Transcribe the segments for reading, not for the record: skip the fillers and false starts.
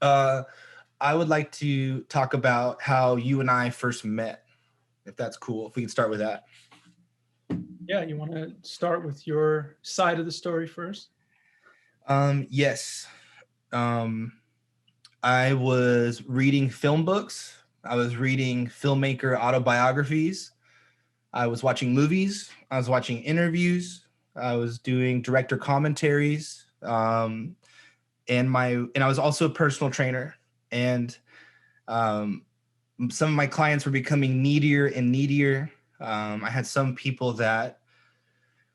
Uh, I would like to talk about how you and I first met, if that's cool. If we can start with that. Yeah, you want to start with your side of the story first? Yes. Um, I was reading film books. I was reading filmmaker autobiographies. I was watching movies. I was watching interviews. I was doing director commentaries. And I was also a personal trainer. And um, some of my clients were becoming needier and needier. I had some people that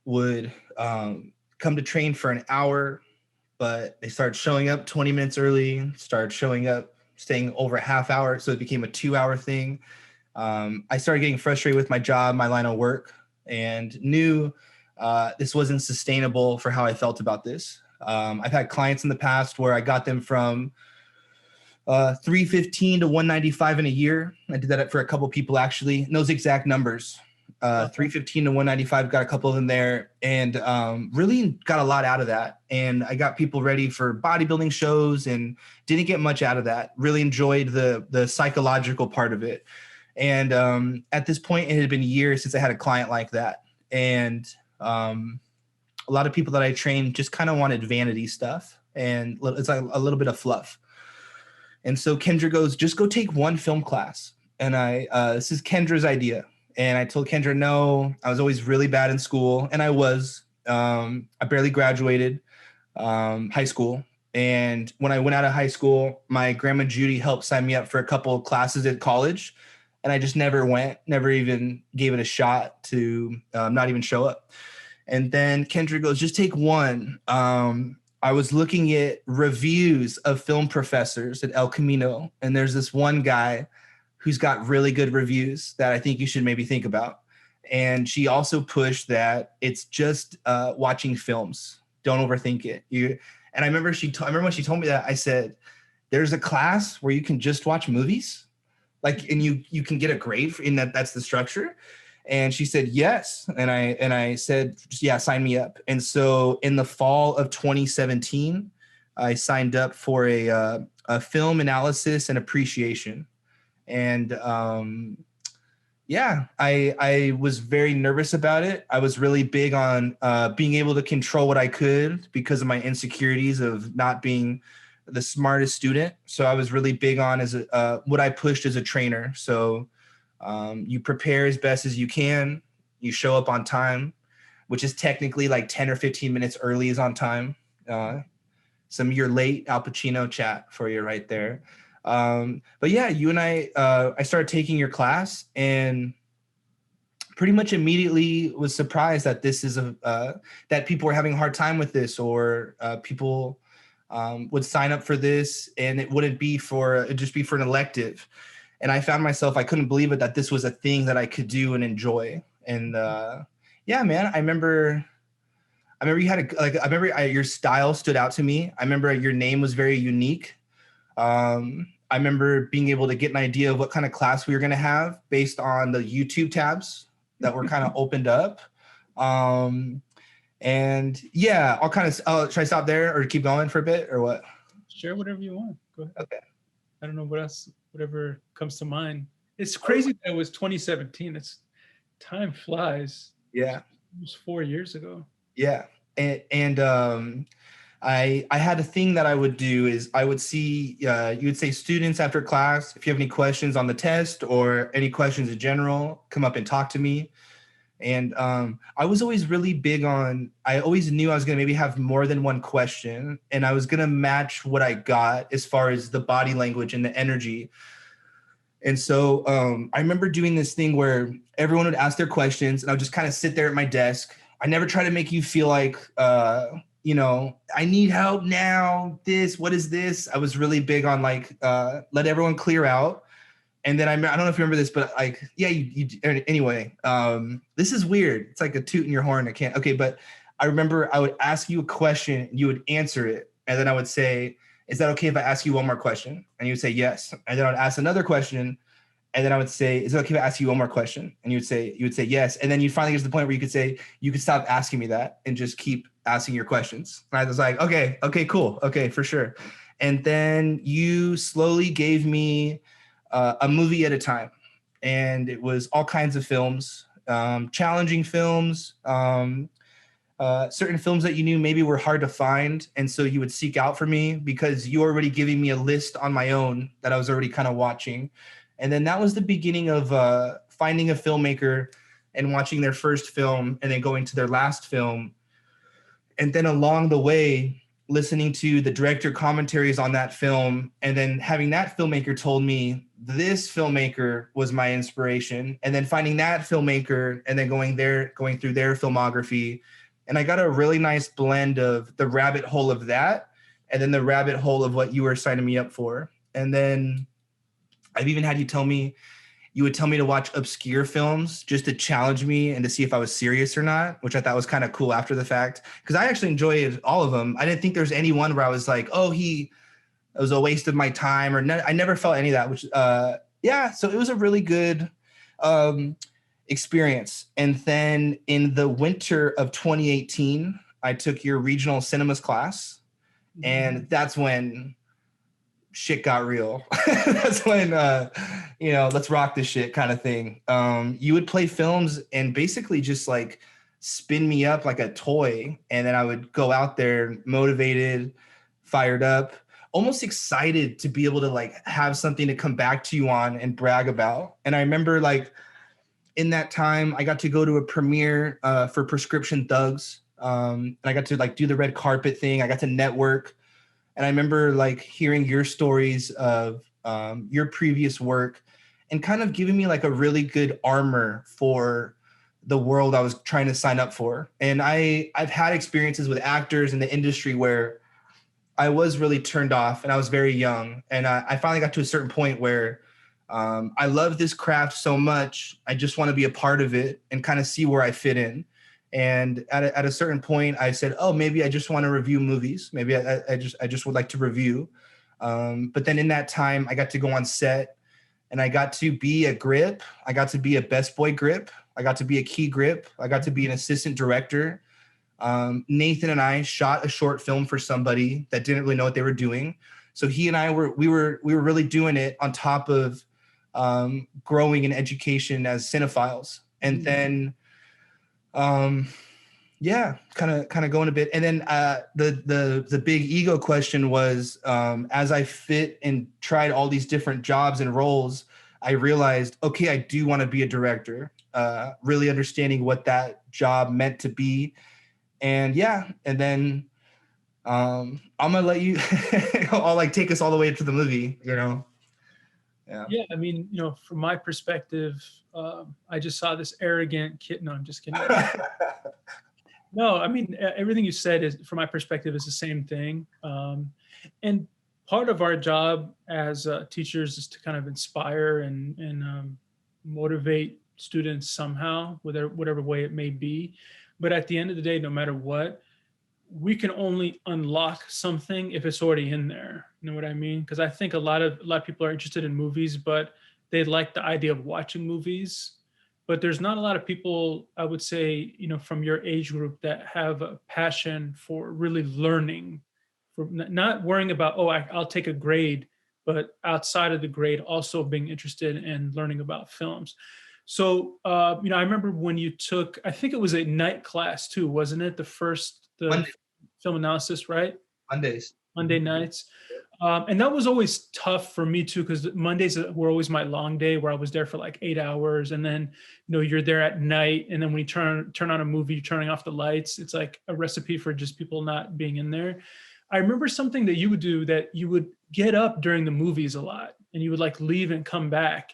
would come to train for an hour, but they started showing up 20 minutes early, started showing up, staying over a half hour. So it became a 2 hour thing. I started getting frustrated with my job, my line of work, and knew this wasn't sustainable for how I felt about this. I've had clients in the past where I got them from 315 to 195 in a year. I did that for a couple people actually. And those exact numbers. 315 to 195, got a couple of them there, and really got a lot out of that. And I got people ready for bodybuilding shows and didn't get much out of that. Really enjoyed the psychological part of it. And at this point, it had been years since I had a client like that. And a lot of people that I trained just kind of wanted vanity stuff. And it's like a little bit of fluff. And so Kendra goes, just go take one film class. And this is Kendra's idea. And I told Kendra, no, I was always really bad in school. And I was. I barely graduated high school. And when I went out of high school, my grandma Judy helped sign me up for a couple of classes at college. And I just never went, never even gave it a shot to not even show up. And then Kendra goes, just take one. I was looking at reviews of film professors at El Camino. And there's this one guy who's got really good reviews that I think you should maybe think about. And she also pushed that it's just watching films. Don't overthink it. And I remember I remember when she told me that, I said, there's a class where you can just watch movies, like, and you can get a grade in that. That's the structure. And she said yes, and I said yeah, sign me up. And so in the fall of 2017, I signed up for a film analysis and appreciation. And yeah, I was very nervous about it. I was really big on being able to control what I could because of my insecurities of not being the smartest student. So I was really big on what I pushed as a trainer. So you prepare as best as you can. You show up on time, which is technically like 10 or 15 minutes early is on time. Some of your late Al Pacino chat for you right there. But yeah, you and I started taking your class and pretty much immediately was surprised that this is that people were having a hard time with this, or people would sign up for this and it'd just be for an elective. And I found myself, I couldn't believe it, that this was a thing that I could do and enjoy. And yeah, man, I remember you had your style stood out to me. I remember your name was very unique. I remember being able to get an idea of what kind of class we were going to have based on the YouTube tabs that were kind of opened up. And yeah, should I stop there or keep going for a bit or what? Share whatever you want. Go ahead. Okay. I don't know what else, whatever comes to mind. It's crazy that it was 2017. Time flies. Yeah. It was 4 years ago. Yeah. And I had a thing that I would do is I would see, you would say, students after class, if you have any questions on the test or any questions in general, come up and talk to me. And I was always really big on, I always knew I was going to maybe have more than one question, and I was going to match what I got as far as the body language and the energy. And so I remember doing this thing where everyone would ask their questions and I would just kind of sit there at my desk. I never try to make you feel like, I need help now. What is this? I was really big on like, let everyone clear out. And then I don't know if you remember this, but like, yeah, anyway, this is weird. It's like a toot in your horn. Okay. But I remember I would ask you a question, you would answer it. And then I would say, is that okay if I ask you one more question? And you would say, yes. And then I would ask another question. And then I would say, is it okay if I ask you one more question? And you would say, yes. And then you finally get to the point where you could say, you could stop asking me that and just keep asking your questions. And I was like, okay, cool. Okay, for sure. And then you slowly gave me a movie at a time. And it was all kinds of films, challenging films, certain films that you knew maybe were hard to find. And so you would seek out for me because you were already giving me a list on my own that I was already kind of watching. And then that was the beginning of finding a filmmaker and watching their first film and then going to their last film. And then along the way, listening to the director commentaries on that film, and then having that filmmaker told me this filmmaker was my inspiration, and then finding that filmmaker and then going through their filmography. And I got a really nice blend of the rabbit hole of that and then the rabbit hole of what you were signing me up for. And then I've even had you would tell me to watch obscure films just to challenge me and to see if I was serious or not, which I thought was kind of cool after the fact. Because I actually enjoyed all of them. I didn't think there was any one where I was like, oh, it was a waste of my time, or I never felt any of that, which, yeah. So it was a really good experience. And then in the winter of 2018, I took your regional cinemas class. And that's when shit got real. That's when, let's rock this shit kind of thing. You would play films and basically just like spin me up like a toy. And then I would go out there motivated, fired up, almost excited to be able to like have something to come back to you on and brag about. And I remember like in that time, I got to go to a premiere for Prescription Thugs. And I got to like do the red carpet thing. I got to network. And I remember like hearing your stories of your previous work and kind of giving me like a really good armor for the world I was trying to sign up for. And I've had experiences with actors in the industry where I was really turned off and I was very young. And I finally got to a certain point where I love this craft so much. I just want to be a part of it and kind of see where I fit in. And at a certain point, I said, "Oh, maybe I just want to review movies. Maybe I just would like to review." But then in that time, I got to go on set, and I got to be a grip. I got to be a best boy grip. I got to be a key grip. I got to be an assistant director. Nathan and I shot a short film for somebody that didn't really know what they were doing. So he and I were really doing it on top of growing in education as cinephiles, and then. Yeah, kind of going a bit. And then the big ego question was, as I fit and tried all these different jobs and roles, I realized, okay, I do want to be a director, really understanding what that job meant to be. And yeah, and then I'm gonna let you I'll like take us all the way to the movie, Yeah. Yeah, I mean, from my perspective, I just saw this arrogant kid. No, I'm just kidding. No, I mean, everything you said is, from my perspective, is the same thing. And part of our job as teachers is to kind of inspire and motivate students somehow, whatever way it may be. But at the end of the day, no matter what, we can only unlock something if it's already in there. You know what I mean? Because I think a lot of people are interested in movies, but they like the idea of watching movies. But there's not a lot of people, I would say, from your age group that have a passion for really learning, for not worrying about, oh, I'll take a grade, but outside of the grade, also being interested in learning about films. So, I remember when you took, I think it was a night class too, wasn't it? The film analysis, right? Monday nights. And that was always tough for me too, because Mondays were always my long day where I was there for like 8 hours. And then, you're there at night. And then when you turn on a movie, you're turning off the lights. It's like a recipe for just people not being in there. I remember something that you would do, that you would get up during the movies a lot and you would like leave and come back.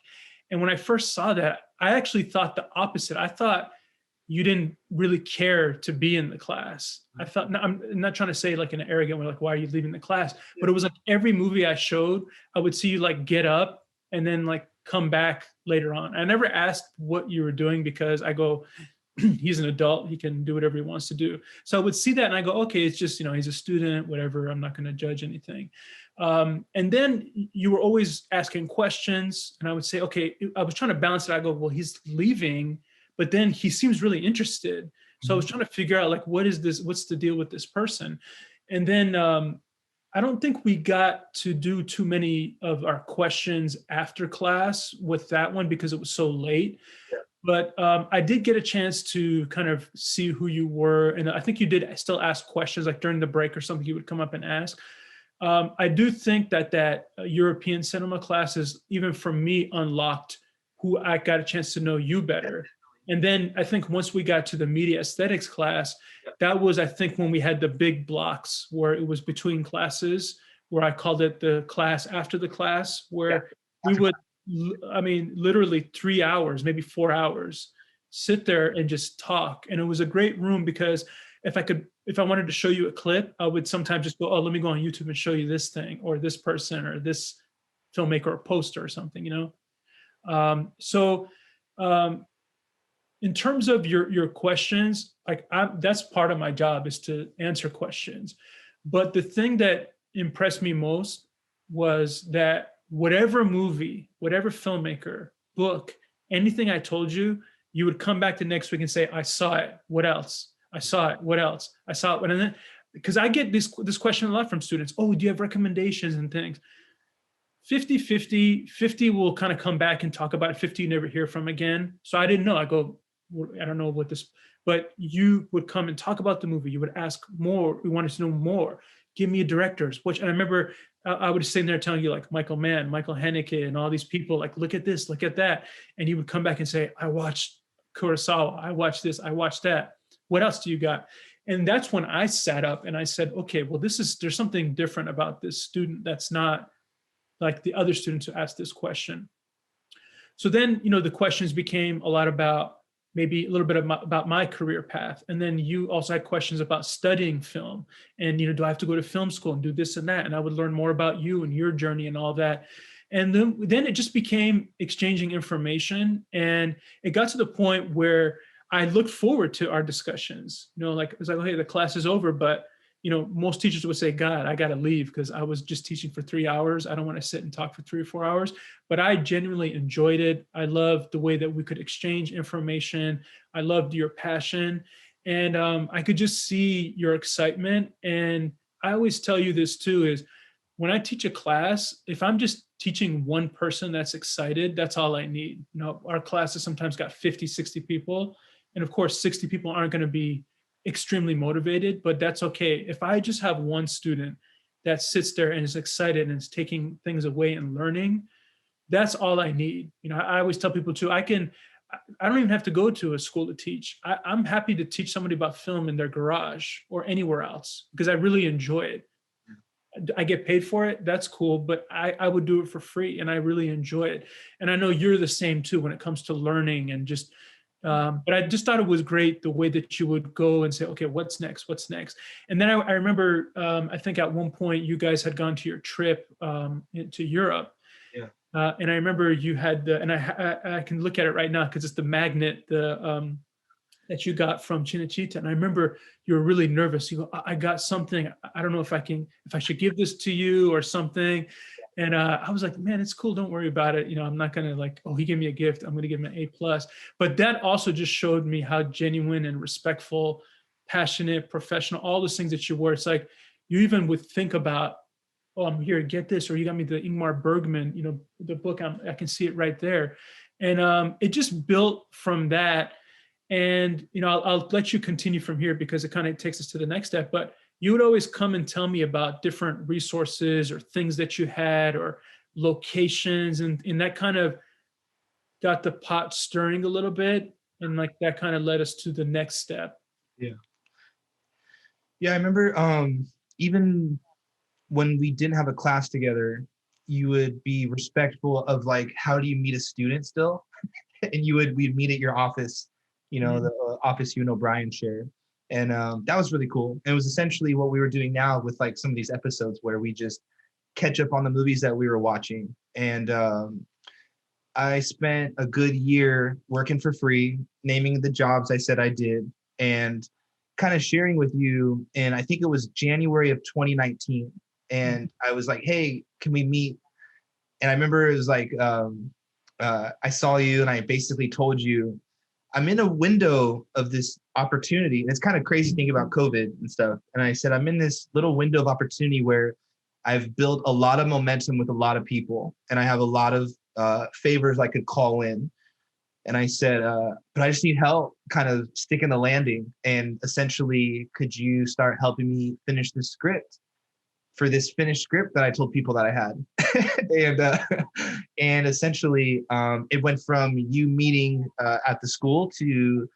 And when I first saw that, I actually thought the opposite. I thought you didn't really care to be in the class. I thought, I'm not trying to say like in an arrogant way, like, why are you leaving the class? But it was like every movie I showed, I would see you like get up and then like come back later on. I never asked what you were doing because I go, he's an adult, he can do whatever he wants to do. So I would see that and I go, okay, it's just, he's a student, whatever, I'm not going to judge anything. And then you were always asking questions and I would say, okay, I was trying to balance it. I go, well, he's leaving, but then he seems really interested. So I was trying to figure out like, what is this? What's the deal with this person? And then I don't think we got to do too many of our questions after class with that one because it was so late. Yeah. But I did get a chance to kind of see who you were. And I think you did still ask questions, like during the break or something, you would come up and ask. I do think that European cinema classes, even for me, unlocked who I got a chance to know you better. And then I think once we got to the media aesthetics class, that was, I think, when we had the big blocks where it was between classes, where I called it the class after the class, where we would, I mean, literally 3 hours, maybe 4 hours, sit there and just talk. And it was a great room because if I wanted to show you a clip, I would sometimes just go, oh, let me go on YouTube and show you this thing or this person or this filmmaker or poster or something, you know? In terms of your questions, like that's part of my job is to answer questions. But the thing that impressed me most was that whatever movie, whatever filmmaker, book, anything I told you, you would come back the next week and say, I saw it. What else? I saw it. What else? I saw it. And then, because I get this question a lot from students. Oh, do you have recommendations and things? 50-50, 50 will kind of come back and talk about it. 50 you never hear from again. So I didn't know. I go, I don't know what this, but you would come and talk about the movie. You would ask more. We wanted to know more. Give me a director's. And I remember I would sit there telling you like Michael Mann, Michael Haneke, and all these people, like, look at this, look at that. And you would come back and say, I watched Kurosawa. I watched this. I watched that. What else do you got? And that's when I sat up and I said, okay, well, there's something different about this student that's not like the other students who asked this question. So then, the questions became a lot about maybe a little bit about my career path. And then you also had questions about studying film and, do I have to go to film school and do this and that? And I would learn more about you and your journey and all that. And then it just became exchanging information. And it got to the point where I looked forward to our discussions, like, it was like, okay, the class is over, but most teachers would say, God, I got to leave because I was just teaching for 3 hours. I don't want to sit and talk for 3 or 4 hours, but I genuinely enjoyed it. I loved the way that we could exchange information. I loved your passion, and I could just see your excitement. And I always tell you this too, is when I teach a class, if I'm just teaching one person that's excited, that's all I need. Our classes sometimes got 50, 60 people. And of course, 60 people aren't going to be extremely motivated, but that's okay. If I just have one student that sits there and is excited and is taking things away and learning, that's all I need. I always tell people too, I don't even have to go to a school to teach. I'm happy to teach somebody about film in their garage or anywhere else because I really enjoy it. I get paid for it. That's cool, but I would do it for free and I really enjoy it. And I know you're the same too when it comes to learning and just but I just thought it was great the way that you would go and say, okay, what's next? What's next? And then I remember, I think at one point you guys had gone to your trip to Europe. Yeah. And I remember you had and I can look at it right now because it's the magnet that you got from Cinecittà. And I remember you were really nervous. You go, I got something. I don't know if I should give this to you or something. And I was like, man, it's cool. Don't worry about it. I'm not going to like, oh, he gave me a gift. I'm going to give him an A+. But that also just showed me how genuine and respectful, passionate, professional, all those things that you were. It's like, you even would think about, oh, I'm here, get this. Or you got me the Ingmar Bergman, the book, I can see it right there. And it just built from that. And, I'll let you continue from here because it kind of takes us to the next step. But you would always come and tell me about different resources or things that you had or locations. And that kind of got the pot stirring a little bit. And like that kind of led us to the next step. Yeah. Yeah, I remember even when we didn't have a class together, you would be respectful of like, how do you meet a student still? And we'd meet at your office, the office you and O'Brien shared. And that was really cool. And it was essentially what we were doing now with like some of these episodes where we just catch up on the movies that we were watching. And I spent a good year working for free, naming the jobs I said I did, and kind of sharing with you. And I think it was January of 2019. And I was like, hey, can we meet? And I remember it was like, I saw you and I basically told you, I'm in a window of this opportunity. And it's kind of crazy thinking about COVID and stuff. And I said, I'm in this little window of opportunity where I've built a lot of momentum with a lot of people, and I have a lot of favors I could call in. And I said, but I just need help kind of sticking the landing. And essentially, could you start helping me finish the script for this finished script that I told people that I had? And essentially, it went from you meeting at the school to,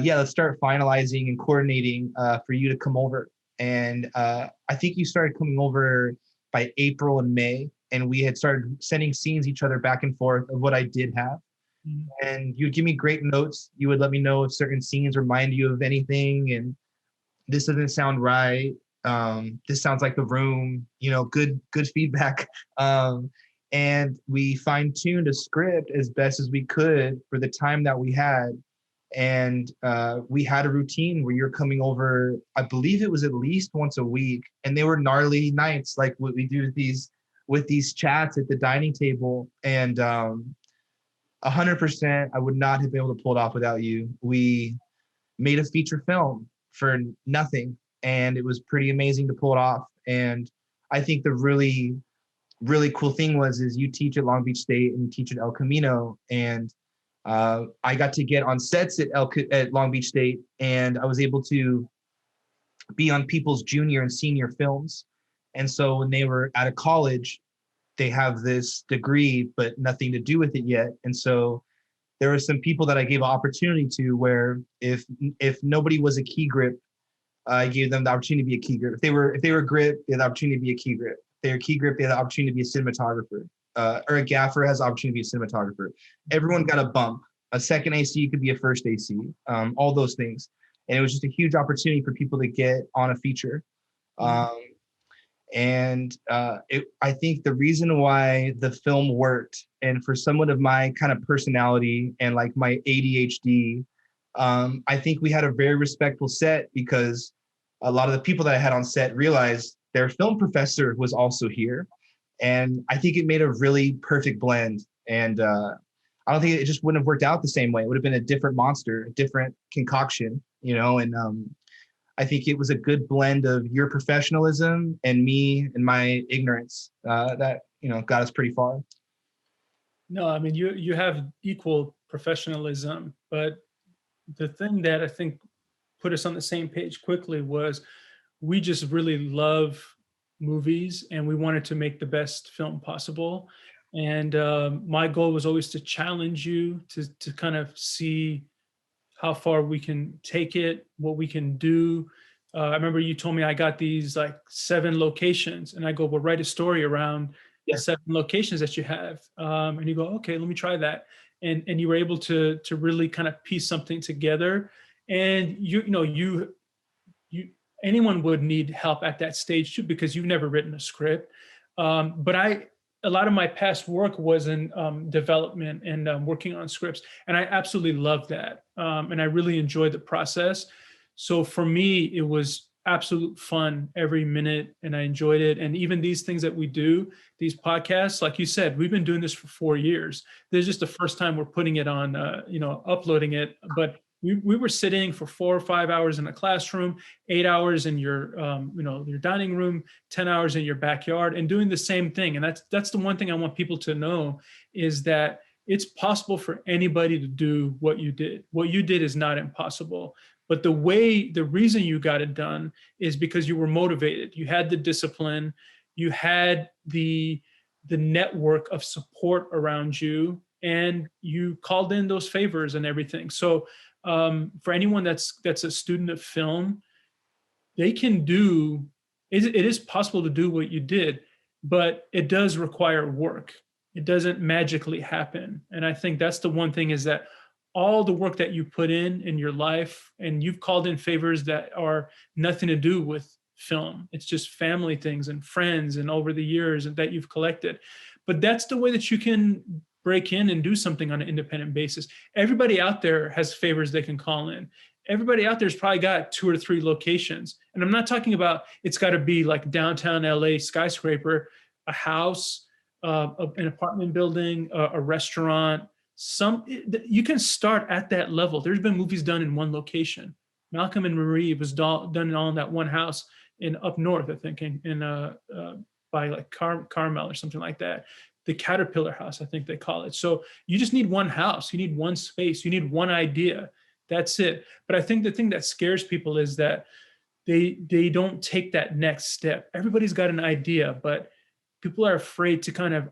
yeah, let's start finalizing and coordinating for you to come over. And I think you started coming over by April and May, and we had started sending scenes each other back and forth of what I did have. And you'd give me great notes. You would let me know if certain scenes remind you of anything, and this doesn't sound right. This sounds like The Room. Good feedback. And we fine-tuned a script as best as we could for the time that we had. And we had a routine where you're coming over, I believe it was at least once a week, and they were gnarly nights, like what we do with these chats at the dining table. And 100%, I would not have been able to pull it off without you. We made a feature film for nothing, and it was pretty amazing to pull it off. And I think the really, really cool thing is you teach at Long Beach State and you teach at El Camino, and I got to get on sets at Long Beach State, and I was able to be on people's junior and senior films. And so when they were out of college, they have this degree, but nothing to do with it yet. And so there were some people that I gave an opportunity to where if nobody was a key grip, I gave them the opportunity to be a key grip. If they were grip, they had the opportunity to be a key grip. If they were key grip, they had the opportunity to be a cinematographer. Or a gaffer has the opportunity to be a cinematographer. Everyone got a bump. A second AC could be a first AC, all those things. And it was just a huge opportunity for people to get on a feature. I think the reason why the film worked, and for someone of my kind of personality and like my ADHD, I think we had a very respectful set because a lot of the people that I had on set realized their film professor was also here. And I think it made a really perfect blend. And I don't think it just wouldn't have worked out the same way. It would have been a different monster, a different concoction, and I think it was a good blend of your professionalism and me and my ignorance that got us pretty far. No, I mean you have equal professionalism, but the thing that I think put us on the same page quickly was we just really love movies and we wanted to make the best film possible. And my goal was always to challenge you to kind of see how far we can take it, what we can do. I remember you told me I got these like 7 locations, and I go, well, write a story around the 7 locations that you have. And you go, okay, let me try that. And you were able to really kind of piece something together. And you anyone would need help at that stage too, because you've never written a script. But a lot of my past work was in development and working on scripts. And I absolutely loved that. And I really enjoyed the process. So for me, it was absolute fun every minute, and I enjoyed it. And even these things that we do, these podcasts, like you said, we've been doing this for 4 years. This is just the first time we're putting it on, uploading it. But we were sitting for 4 or 5 hours in a classroom, 8 hours in your, your dining room, 10 hours in your backyard, and doing the same thing. And that's the one thing I want people to know is that it's possible for anybody to do what you did. What you did is not impossible. But the reason you got it done is because you were motivated. You had the discipline, you had the network of support around you, and you called in those favors and everything. So for anyone that's a student of film, they can do, it is possible to do what you did, but it does require work. It doesn't magically happen. And I think that's the one thing is that all the work that you put in your life, and you've called in favors that are nothing to do with film. It's just family things and friends and over the years that you've collected. But that's the way that you can break in and do something on an independent basis. Everybody out there has favors they can call in. Everybody out there's probably got 2 or 3 locations. And I'm not talking about it's got to be like downtown LA skyscraper, a house, an apartment building, a restaurant. You can start at that level. There's been movies done in one location. Malcolm and Marie was done all in that one house in up north, I think, in by like Carmel or something like that. The Caterpillar House, I think they call it. So you just need one house, you need one space, you need one idea. That's it. But I think the thing that scares people is that they don't take that next step. Everybody's got an idea, but people are afraid to kind of,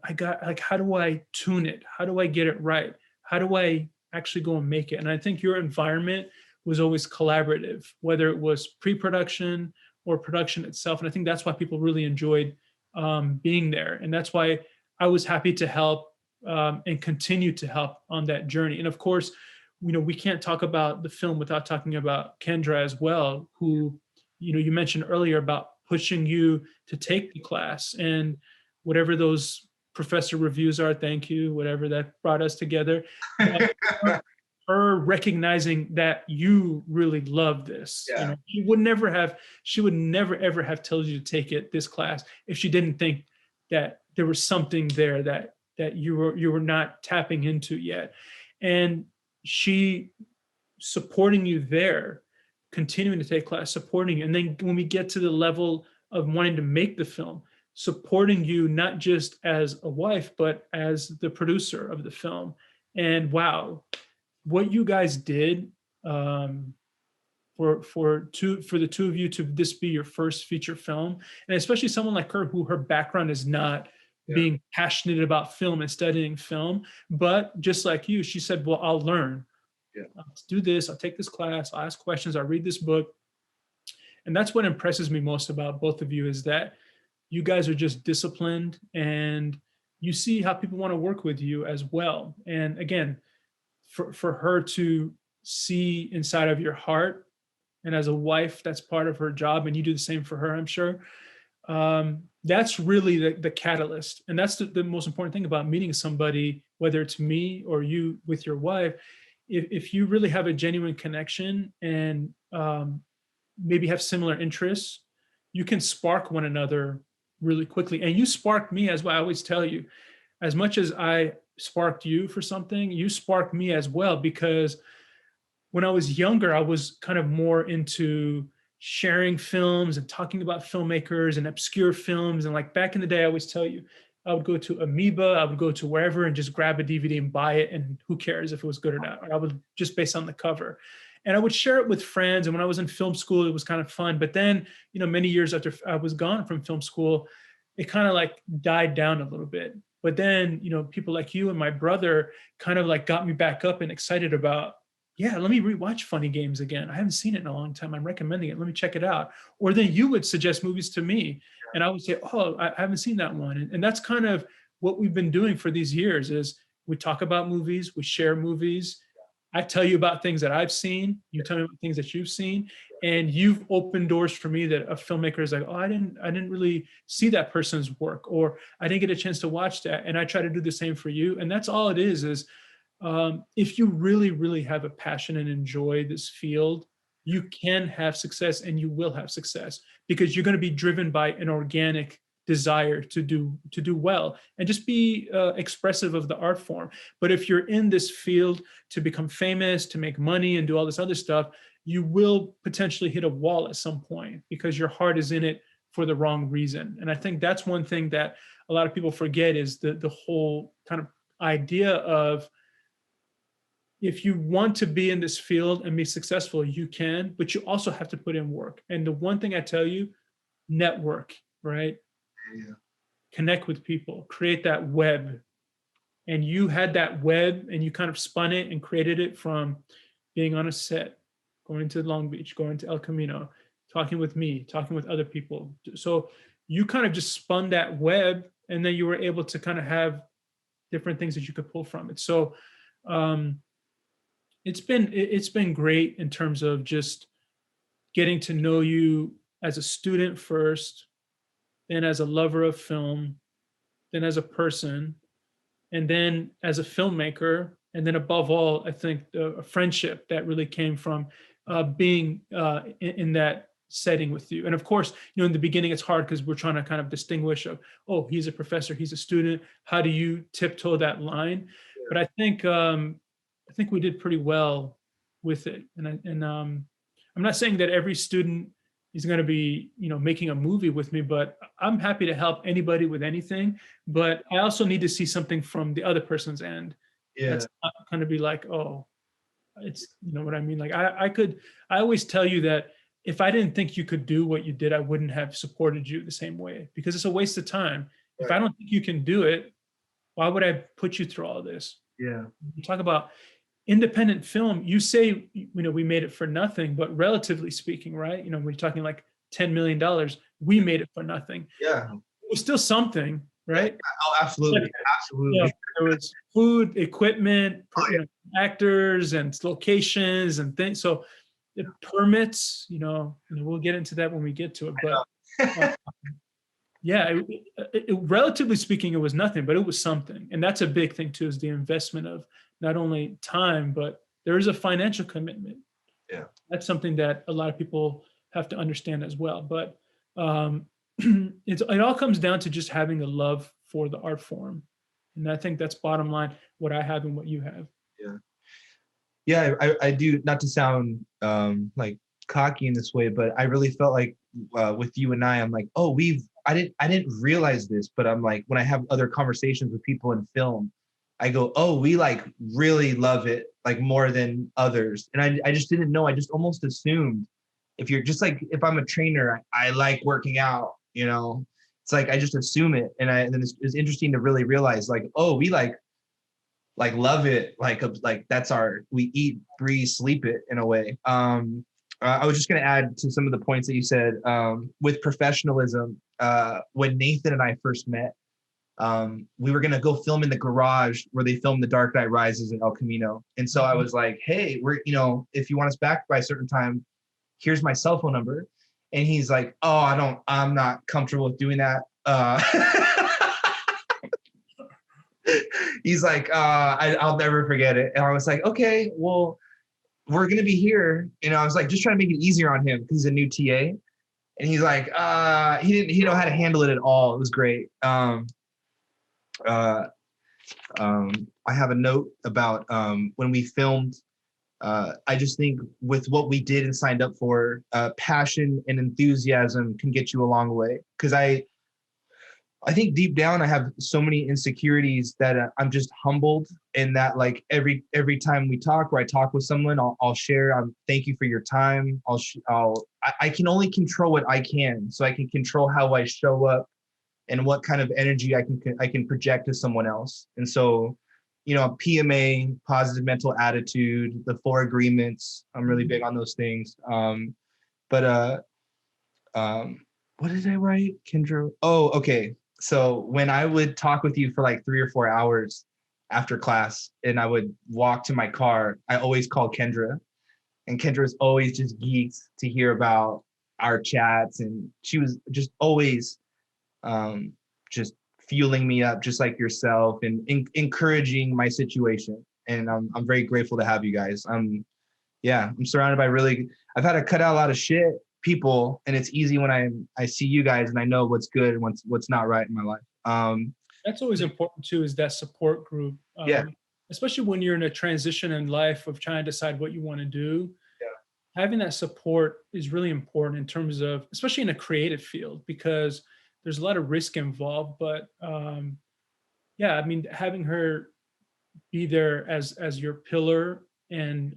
how do I tune it? How do I get it right? How do I actually go and make it? And I think your environment was always collaborative, whether it was pre-production or production itself. And I think that's why people really enjoyed being there. And that's why I was happy to help and continue to help on that journey. And of course, we can't talk about the film without talking about Kendra as well, who, you mentioned earlier about pushing you to take the class, and whatever those professor reviews are, thank you, whatever that brought us together. Her recognizing that you really love this. Yeah. She would never ever have told you to take this class if she didn't think that there was something there that you were not tapping into yet. And she supporting you there, continuing to take class, supporting you. And then when we get to the level of wanting to make the film, supporting you not just as a wife, but as the producer of the film. And wow, what you guys did for the two of you to this be your first feature film, and especially someone like her, who her background is not being passionate about film and studying film, but just like you, she said, well, I'll learn. Let's do this. I'll take this class. I'll ask questions. I'll read this book. And that's what impresses me most about both of you, is that you guys are just disciplined and you see how people want to work with you as well. And again, for her to see inside of your heart, and as a wife, that's part of her job, and you do the same for her, I'm sure. That's really the catalyst. And that's the most important thing about meeting somebody, whether it's me or you with your wife. If you really have a genuine connection and maybe have similar interests, you can spark one another really quickly. And you sparked me, as I always tell you, as much as I sparked you for something, you sparked me as well, because when I was younger, I was kind of more into sharing films and talking about filmmakers and obscure films. And like back in the day, I always tell you, I would go to Amoeba, I would go to wherever and just grab a DVD and buy it. And who cares if it was good or not? Or I would just based on the cover. And I would share it with friends. And when I was in film school, it was kind of fun. But then, many years after I was gone from film school, it kind of like died down a little bit. But then, people like you and my brother kind of like got me back up and excited about, let me rewatch Funny Games again. I haven't seen it in a long time. I'm recommending it. Let me check it out. Or then you would suggest movies to me and I would say, oh, I haven't seen that one. And that's kind of what we've been doing for these years, is we talk about movies, we share movies. I tell you about things that I've seen. You tell me about things that you've seen. And you've opened doors for me that a filmmaker is like, oh, I didn't really see that person's work, or I didn't get a chance to watch that. And I try to do the same for you. And that's all it is if you really, really have a passion and enjoy this field, you can have success, and you will have success, because you're going to be driven by an organic desire to do well and just be expressive of the art form. But if you're in this field to become famous, to make money and do all this other stuff, you will potentially hit a wall at some point, because your heart is in it for the wrong reason. And I think that's one thing that a lot of people forget, is the whole kind of idea of, if you want to be in this field and be successful, you can, but you also have to put in work. And the one thing I tell you, network, right? Yeah. Connect with people, create that web. And you had that web, and you kind of spun it and created it from being on a set, going to Long Beach, going to El Camino, talking with me, talking with other people. So you kind of just spun that web, and then you were able to kind of have different things that you could pull from it. So it's been great in terms of just getting to know you as a student first, then as a lover of film, then as a person, and then as a filmmaker. And then above all, I think a friendship that really came from being in that setting with you. And of course, in the beginning, it's hard because we're trying to kind of distinguish of, oh, he's a professor, he's a student. How do you tiptoe that line? Yeah. But I think we did pretty well with it. And I'm not saying that every student is going to be, making a movie with me, but I'm happy to help anybody with anything. But I also need to see something from the other person's end. Yeah. That's not going to be like, oh, it's, you know what I mean? Like I always tell you that if I didn't think you could do what you did, I wouldn't have supported you the same way, because it's a waste of time. If I don't think you can do it, why would I put you through all this? Yeah. You talk about independent film, you say, we made it for nothing, but relatively speaking, right? We're talking like $10 million. We made it for nothing. Yeah. It was still something, right? Oh, absolutely. Absolutely. There was food, equipment, actors and locations and things. So it permits, we'll get into that when we get to it, but yeah, relatively speaking, it was nothing, but it was something. And that's a big thing too, is the investment of not only time, but there is a financial commitment. Yeah. That's something that a lot of people have to understand as well. But it all comes down to just having a love for the art form. And I think that's bottom line, what I have and what you have. Yeah. Yeah, I do, not to sound like cocky in this way, but I really felt like with you and I'm like, oh, I didn't realize this, but I'm like, when I have other conversations with people in film, I go, oh, we like really love it, like more than others. And I just didn't know. I just almost assumed if you're just like, if I'm a trainer, I like working out, it's like, I just assume it. And then it's interesting to really realize like, oh, we like love it. Like that's we eat, breathe, sleep it in a way. I was just going to add to some of the points that you said with professionalism. When Nathan and I first met, we were going to go film in the garage where they filmed The Dark Knight Rises in El Camino. And so I was like, hey, if you want us back by a certain time, here's my cell phone number. And he's like, oh, I'm not comfortable with doing that. He's like, I'll never forget it. And I was like, okay, well, we're going to be here. I was like, just trying to make it easier on him because he's a new TA. And he's like, he didn't know how to handle it at all. It was great. I have a note about when we filmed. I just think with what we did and signed up for, passion and enthusiasm can get you a long way. Because I think deep down I have so many insecurities that I'm just humbled, and that like every time we talk or I talk with someone, I'll share. Thank you for your time. I can only control what I can, so I can control how I show up and what kind of energy I can project to someone else. And so, PMA, positive mental attitude, the 4 agreements. I'm really big on those things. What did I write, Kendra? Oh, okay. So when I would talk with you for like 3 or 4 hours after class and I would walk to my car, I always call Kendra. And Kendra's always just geeked to hear about our chats. And she was just always just fueling me up, just like yourself, and encouraging my situation. And I'm very grateful to have you guys. I'm surrounded by I've had to cut out a lot of shit people, and it's easy when I see you guys and I know what's good and what's not right in my life. That's always important too, is that support group. Especially when you're in a transition in life of trying to decide what you want to do. Having that support is really important in terms of, especially in a creative field, because there's a lot of risk involved. But having her be there as your pillar and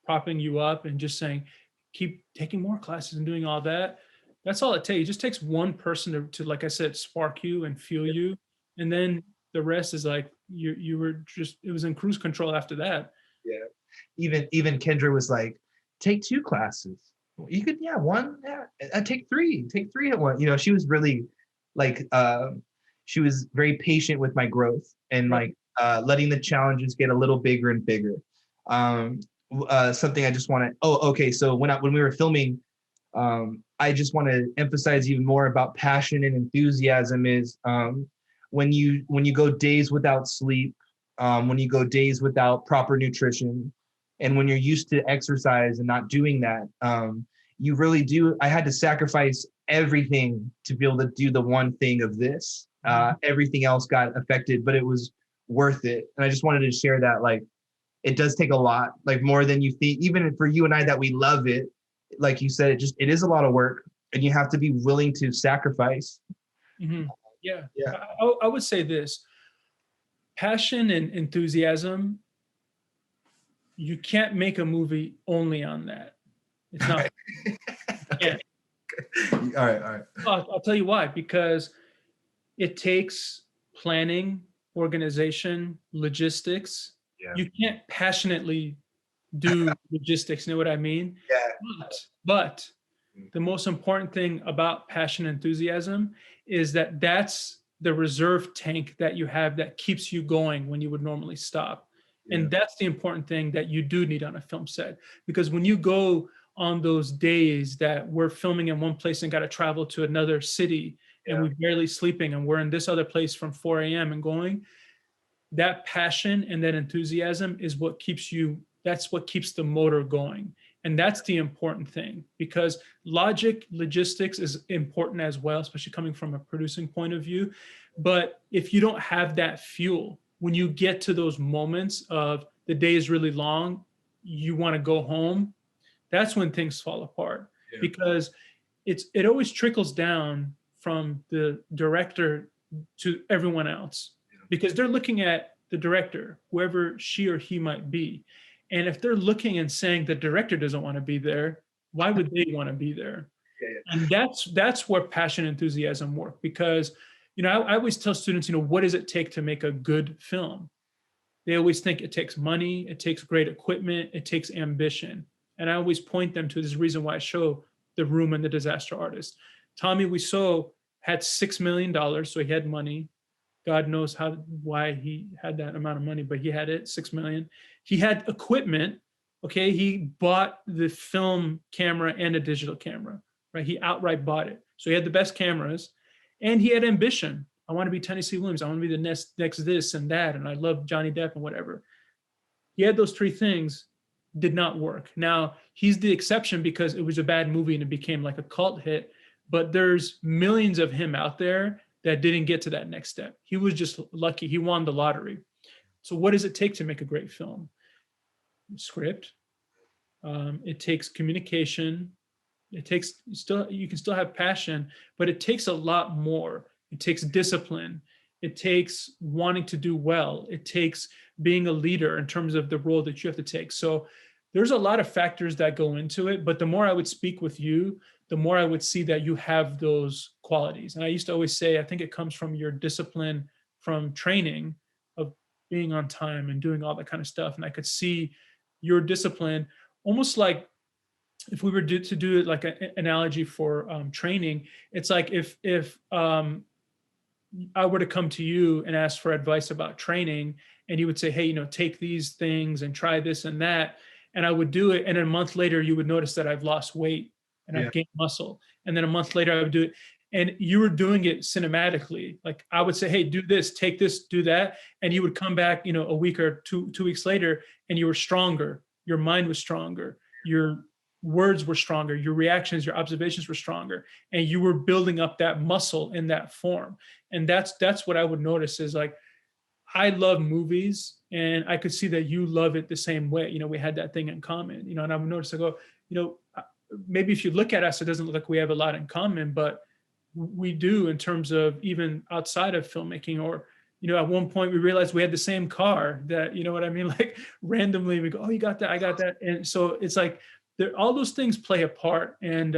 propping you up and just saying, keep taking more classes and doing all that. That's all it takes. It just takes one person to, like I said, spark you and fuel you. And then the rest is like, you were just, it was in cruise control after that. Yeah. Even Kendra was like, take 2 classes. You could, one, take 3 at one. She was really like, she was very patient with my growth and like letting the challenges get a little bigger and bigger. Something I just want to, okay. So when we were filming, I just want to emphasize even more about passion and enthusiasm is when you go days without sleep, when you go days without proper nutrition, and when you're used to exercise and not doing that, you really do. I had to sacrifice everything to be able to do the one thing of this. Everything else got affected, but it was worth it. And I just wanted to share that, like, it does take a lot, like more than you think, even for you and I that we love it. like you said, it is a lot of work, and you have to be willing to sacrifice. Mm-hmm. Yeah. Yeah. I would say this: passion and enthusiasm. You can't make a movie only on that. It's not. Okay. All right. All right. I'll tell you why. Because it takes planning, organization, logistics. Yeah. You can't passionately do logistics. You know what I mean? Yeah. But the most important thing about passion and enthusiasm is that that's the reserve tank that you have that keeps you going when you would normally stop. Yeah. And that's the important thing that you do need on a film set. Because when you go on those days that we're filming in one place and got to travel to another city, and we're barely sleeping and we're in this other place from 4 a.m. and going, that passion and that enthusiasm is what keeps you, that's what keeps the motor going. And that's the important thing, because logistics is important as well, especially coming from a producing point of view. But if you don't have that fuel, when you get to those moments of the day is really long, you want to go home, that's when things fall apart. Yeah. Because it always trickles down from the director to everyone else, because they're looking at the director, whoever she or he might be. And if they're looking and saying the director doesn't want to be there, why would they want to be there? Yeah, yeah. And that's where passion and enthusiasm work. Because, I always tell students, what does it take to make a good film? They always think it takes money, it takes great equipment, it takes ambition. And I always point them to this reason why I show The Room and The Disaster Artist. Tommy Wiseau had $6 million, so he had money. God knows why he had that amount of money, but he had it, 6 million. He had equipment. Okay, he bought the film camera and a digital camera, right? He outright bought it. So he had the best cameras, and he had ambition. I want to be Tennessee Williams. I want to be the next this and that, and I love Johnny Depp and whatever. He had those three things, did not work. Now, he's the exception because it was a bad movie and it became like a cult hit, but there's millions of him out there that didn't get to that next step. He was just lucky. He won the lottery. So what does it take to make a great film? Script. It takes communication. It takes you can still have passion, but it takes a lot more. It takes discipline. It takes wanting to do well. It takes being a leader in terms of the role that you have to take. So there's a lot of factors that go into it, but the more I would speak with you, the more I would see that you have those qualities. And I used to always say, I think it comes from your discipline, from training, of being on time and doing all that kind of stuff. And I could see your discipline, almost like if we were to do it like an analogy for training, it's like if I were to come to you and ask for advice about training, and you would say, hey, take these things and try this and that, and I would do it, and a month later you would notice that I've lost weight and I've gained muscle, and then a month later I would do it, and you were doing it cinematically. Like I would say, hey, do this, take this, do that, and you would come back, a week or two weeks later, and you were stronger. Your mind was stronger. Your words were stronger. Your reactions, your observations were stronger, and you were building up that muscle in that form. And that's what I would notice is like, I love movies, and I could see that you love it the same way. We had that thing in common, and I would notice, I go, maybe if you look at us, it doesn't look like we have a lot in common, but we do in terms of even outside of filmmaking. Or, at one point we realized we had the same car that, what I mean? Like randomly we go, oh, you got that, I got that. And so it's like, all those things play a part. And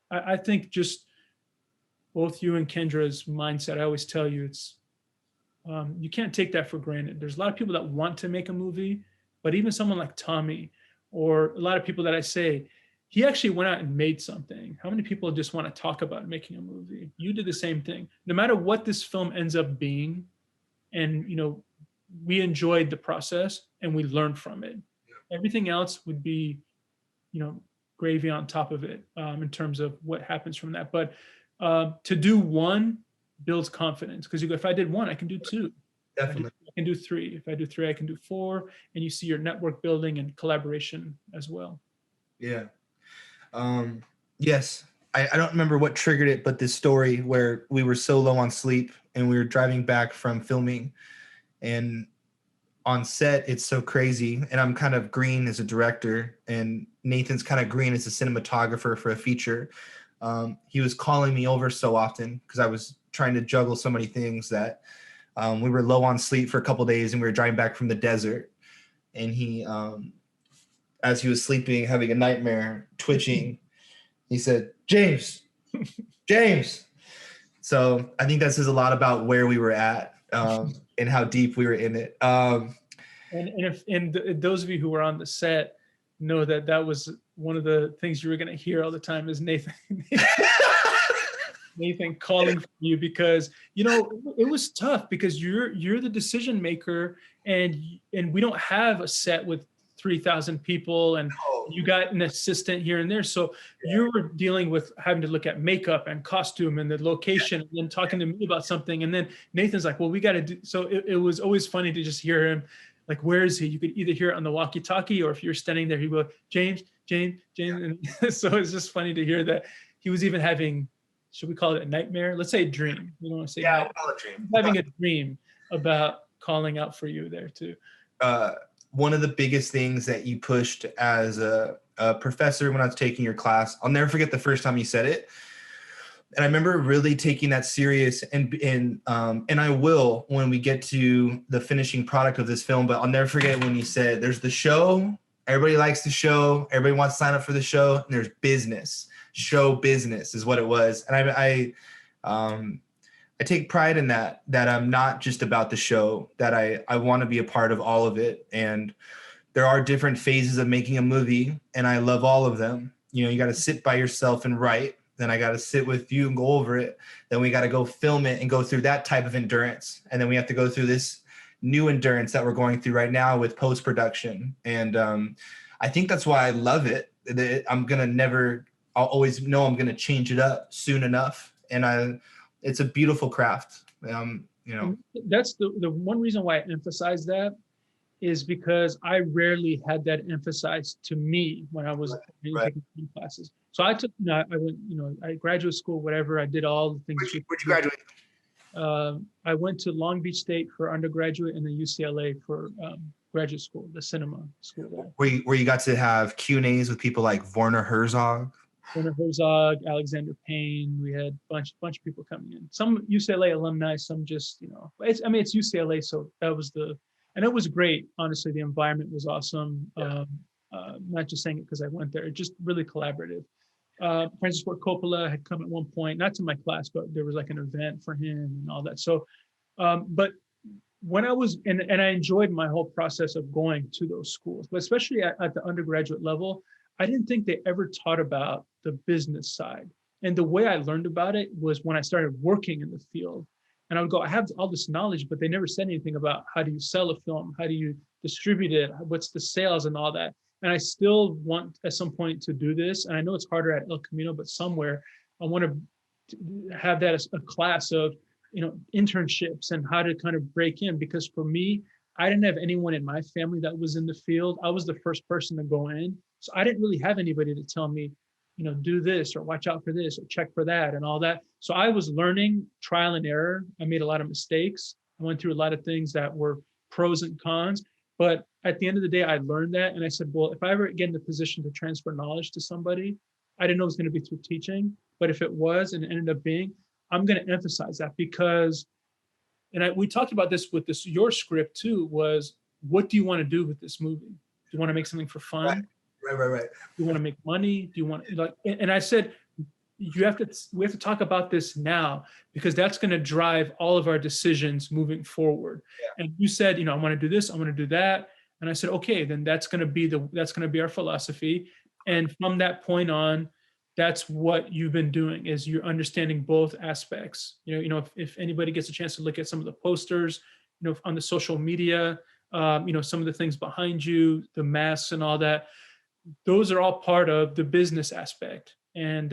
I think just both you and Kendra's mindset, I always tell you, it's you can't take that for granted. There's a lot of people that want to make a movie, but even someone like Tommy, or a lot of people that I say, he actually went out and made something. How many people just want to talk about making a movie? You did the same thing. No matter what this film ends up being, and we enjoyed the process and we learned from it. Everything else would be, gravy on top of it in terms of what happens from that. But to do one builds confidence, because you go, if I did one, I can do two. Definitely. I can do three. If I do three, I can do four. And you see your network building and collaboration as well. Yeah. Yes. I don't remember what triggered it, but this story where we were so low on sleep and we were driving back from filming, and on set, it's so crazy. And I'm kind of green as a director, and Nathan's kind of green as a cinematographer for a feature. He was calling me over so often because I was trying to juggle so many things that we were low on sleep for a couple of days, and we were driving back from the desert. And he, as he was sleeping, having a nightmare, twitching, he said, "James, James." So I think that says a lot about where we were at and how deep we were in it. And those of you who were on the set know that that was one of the things you were going to hear all the time is Nathan. Nathan calling for you, because it was tough because you're the decision maker, and we don't have a set with 3,000 people, and you got an assistant here and there, so you were dealing with having to look at makeup and costume and the location, and then talking to me about something, and then Nathan's like, well, we got to do. So it was always funny to just hear him, like, where is he? You could either hear it on the walkie-talkie, or if you're standing there, he'd go, James, James, James. And so it's just funny to hear that he was even having, should we call it a nightmare? Let's say a dream. You don't want to say I'll call it a dream. Having a dream about calling out for you there too. One of the biggest things that you pushed as a professor when I was taking your class, I'll never forget the first time you said it. And I remember really taking that serious, and I will when we get to the finishing product of this film, but I'll never forget when you said there's the show, everybody likes the show, everybody wants to sign up for the show, and there's business. Show business is what it was. And I take pride in that I'm not just about the show, that I want to be a part of all of it. And there are different phases of making a movie, and I love all of them. You got to sit by yourself and write. Then I got to sit with you and go over it. Then we got to go film it and go through that type of endurance. And then we have to go through this new endurance that we're going through right now with post-production. And I think that's why I love it. I'll always know I'm going to change it up soon enough. And it's a beautiful craft. That's the one reason why I emphasize that is because I rarely had that emphasized to me when I was taking classes. So I went, graduate school, whatever. I did all the things. Where'd you graduate? I went to Long Beach State for undergraduate, and then UCLA for graduate school, the cinema school there. Where you got to have Q&As with people like Werner Herzog? Werner Herzog, Alexander Payne. We had a bunch of people coming in. Some UCLA alumni, some just, it's UCLA, so that was and it was great. Honestly, the environment was awesome. Yeah. Not just saying it because I went there, just really collaborative. Francis Ford Coppola had come at one point, not to my class, but there was like an event for him and all that. So, but when I was, and I enjoyed my whole process of going to those schools, but especially at the undergraduate level, I didn't think they ever taught about the business side. And the way I learned about it was when I started working in the field. And I would go, I have all this knowledge, but they never said anything about how do you sell a film? How do you distribute it? What's the sales and all that? And I still want at some point to do this. And I know it's harder at El Camino, but somewhere I want to have that as a class of, internships and how to kind of break in. Because for me, I didn't have anyone in my family that was in the field. I was the first person to go in. So I didn't really have anybody to tell me, do this or watch out for this or check for that and all that. So I was learning trial and error. I made a lot of mistakes. I went through a lot of things that were pros and cons. But at the end of the day, I learned that. And I said, well, if I ever get in the position to transfer knowledge to somebody, I didn't know it was going to be through teaching. But if it was and it ended up being, I'm going to emphasize that because, we talked about this with your script too, was what do you want to do with this movie? Do you want to make something for fun? Right. Do you want to make money? Do you want and I said, we have to talk about this now because that's going to drive all of our decisions moving forward. Yeah. And you said, I want to do this, I want to do that. And I said, okay, then that's going to be our philosophy. And from that point on, that's what you've been doing is you're understanding both aspects. If anybody gets a chance to look at some of the posters, on the social media, some of the things behind you, the masks and all that, those are all part of the business aspect. And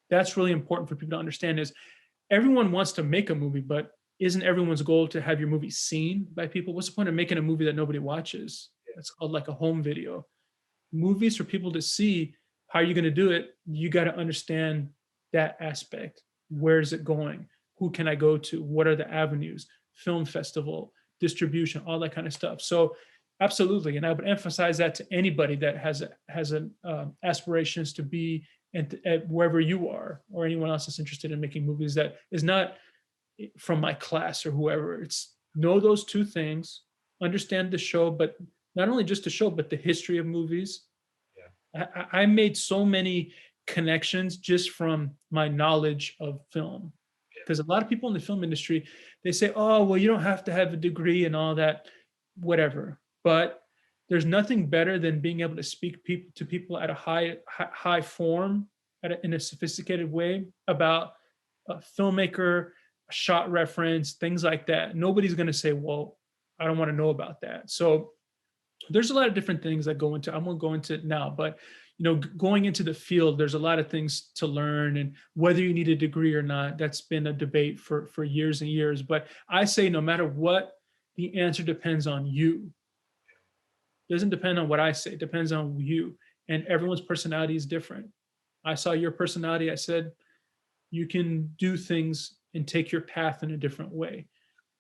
that's really important for people to understand is everyone wants to make a movie, but isn't everyone's goal to have your movie seen by people? What's the point of making a movie that nobody watches? It's called like a home video. Movies for people to see. How are you going to do it? You got to understand that aspect. Where is it going? Who can I go to? What are the avenues? Film festival, distribution, all that kind of stuff. So absolutely. And I would emphasize that to anybody that has an aspirations to be at wherever you are, or anyone else that's interested in making movies that is not from my class or whoever. It's know those two things, understand the show, but not only just the show, but the history of movies. Yeah. I made so many connections just from my knowledge of film. Because a lot of people in the film industry, they say, oh, well, you don't have to have a degree and all that, whatever. But there's nothing better than being able to speak to people at a high form, in a sophisticated way about a filmmaker, a shot reference, things like that. Nobody's going to say, well, I don't want to know about that. So there's a lot of different things that go into, I won't go into it now, but going into the field, there's a lot of things to learn, and whether you need a degree or not, that's been a debate for years and years. But I say, no matter what, the answer depends on you. It doesn't depend on what I say, it depends on you. And everyone's personality is different. I saw your personality. I said, you can do things and take your path in a different way.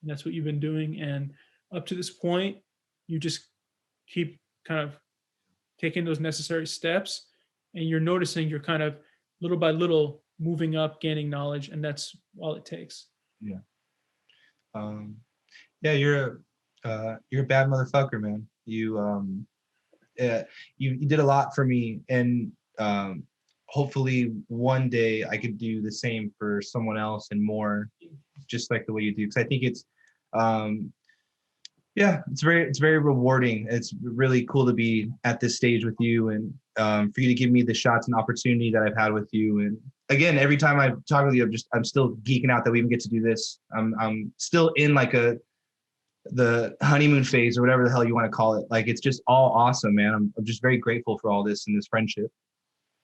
And that's what you've been doing. And up to this point, you just keep kind of taking those necessary steps, and you're noticing you're kind of little by little moving up, gaining knowledge, and that's all it takes. Yeah. Yeah, you're a bad motherfucker, man. You did a lot for me, and hopefully one day I could do the same for someone else and more, just like the way you do. Because I think it's yeah, it's very rewarding. It's really cool to be at this stage with you, and for you to give me the shots and opportunity that I've had with you. And again, every time I talk with you, I'm still geeking out that we even get to do this. I'm still in like the honeymoon phase, or whatever the hell you want to call it. Like, it's just all awesome, man. I'm just very grateful for all this and this friendship.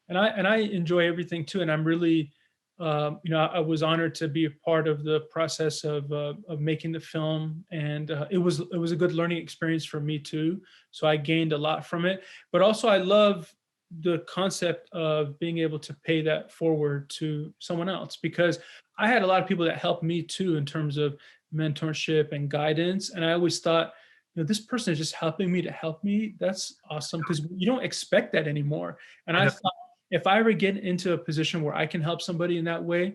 And I enjoy everything too. And I'm really, I was honored to be a part of the process of making the film, and it was a good learning experience for me too. So I gained a lot from it. But also, I love the concept of being able to pay that forward to someone else, because I had a lot of people that helped me too in terms of mentorship and guidance. And I always thought, this person is just helping me to help me. That's awesome, because you don't expect that anymore. And I thought, if I ever get into a position where I can help somebody in that way,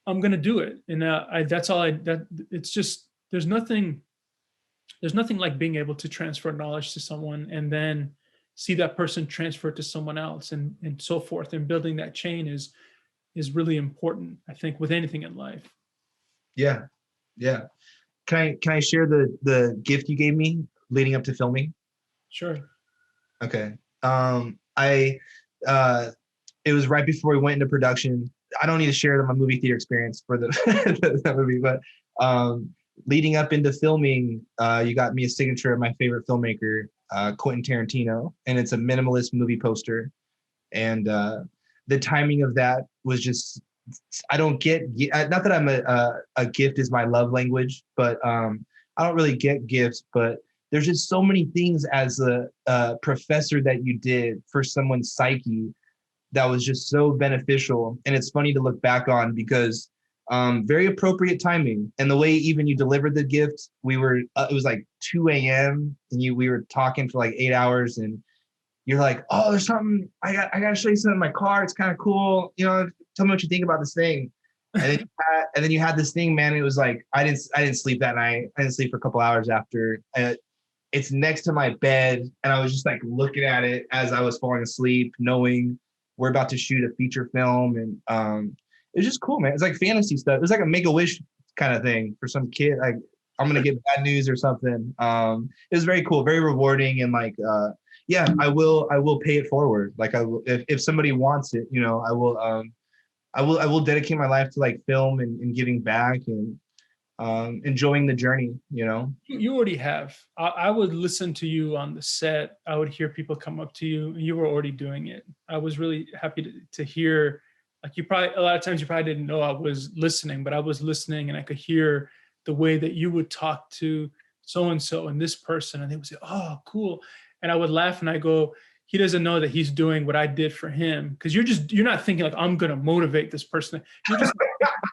I'm going to do it. And it's just, there's nothing like being able to transfer knowledge to someone and then see that person transfer it to someone else, and so forth. And building that chain is really important, I think, with anything in life. Yeah. Yeah. Can I share the gift you gave me leading up to filming? Sure. Okay. It was right before we went into production. I don't need to share my movie theater experience for the movie, but leading up into filming, you got me a signature of my favorite filmmaker, Quentin Tarantino, and it's a minimalist movie poster. And the timing of that was just, I don't get, not that I'm a gift is my love language, but I don't really get gifts, but there's just so many things as a professor that you did for someone's psyche that was just so beneficial. And it's funny to look back on, because very appropriate timing. And the way even you delivered the gift, it was like 2 a.m. and we were talking for like 8 hours, and you're like, oh, there's something, I got to show you something in my car. It's kind of cool. Tell me what you think about this thing. And then you had this thing, man. It was like, I didn't sleep that night. I didn't sleep for a couple hours after. It's next to my bed, and I was just like looking at it as I was falling asleep, knowing we're about to shoot a feature film. And it was just cool, man. It's like fantasy stuff. It was like a Make-A-Wish kind of thing for some kid. Like, I'm going to get bad news or something. It was very cool, very rewarding. And like, yeah, I will pay it forward. Like, I will, if somebody wants it, I will dedicate my life to like film and giving back and enjoying the journey. You already have. I would listen to you on the set. I would hear people come up to you, and you were already doing it. I was really happy to hear. Like, a lot of times you probably didn't know I was listening, but I was listening, and I could hear the way that you would talk to so-and-so and this person, and they would say, oh, cool. And I would laugh, and I go, he doesn't know that he's doing what I did for him. Because you're not thinking like, I'm going to motivate this person. You're just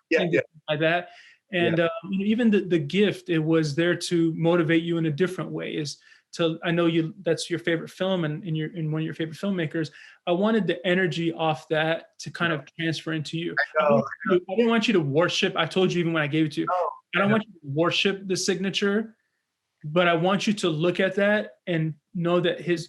yeah. like that. And even the gift, it was there to motivate you in a different way. Is to, I know that's your favorite film and in one of your favorite filmmakers. I wanted the energy off that to kind of transfer into you. I didn't want you to worship. I told you even when I gave it to you, I don't want you to worship the signature, but I want you to look at that and know that his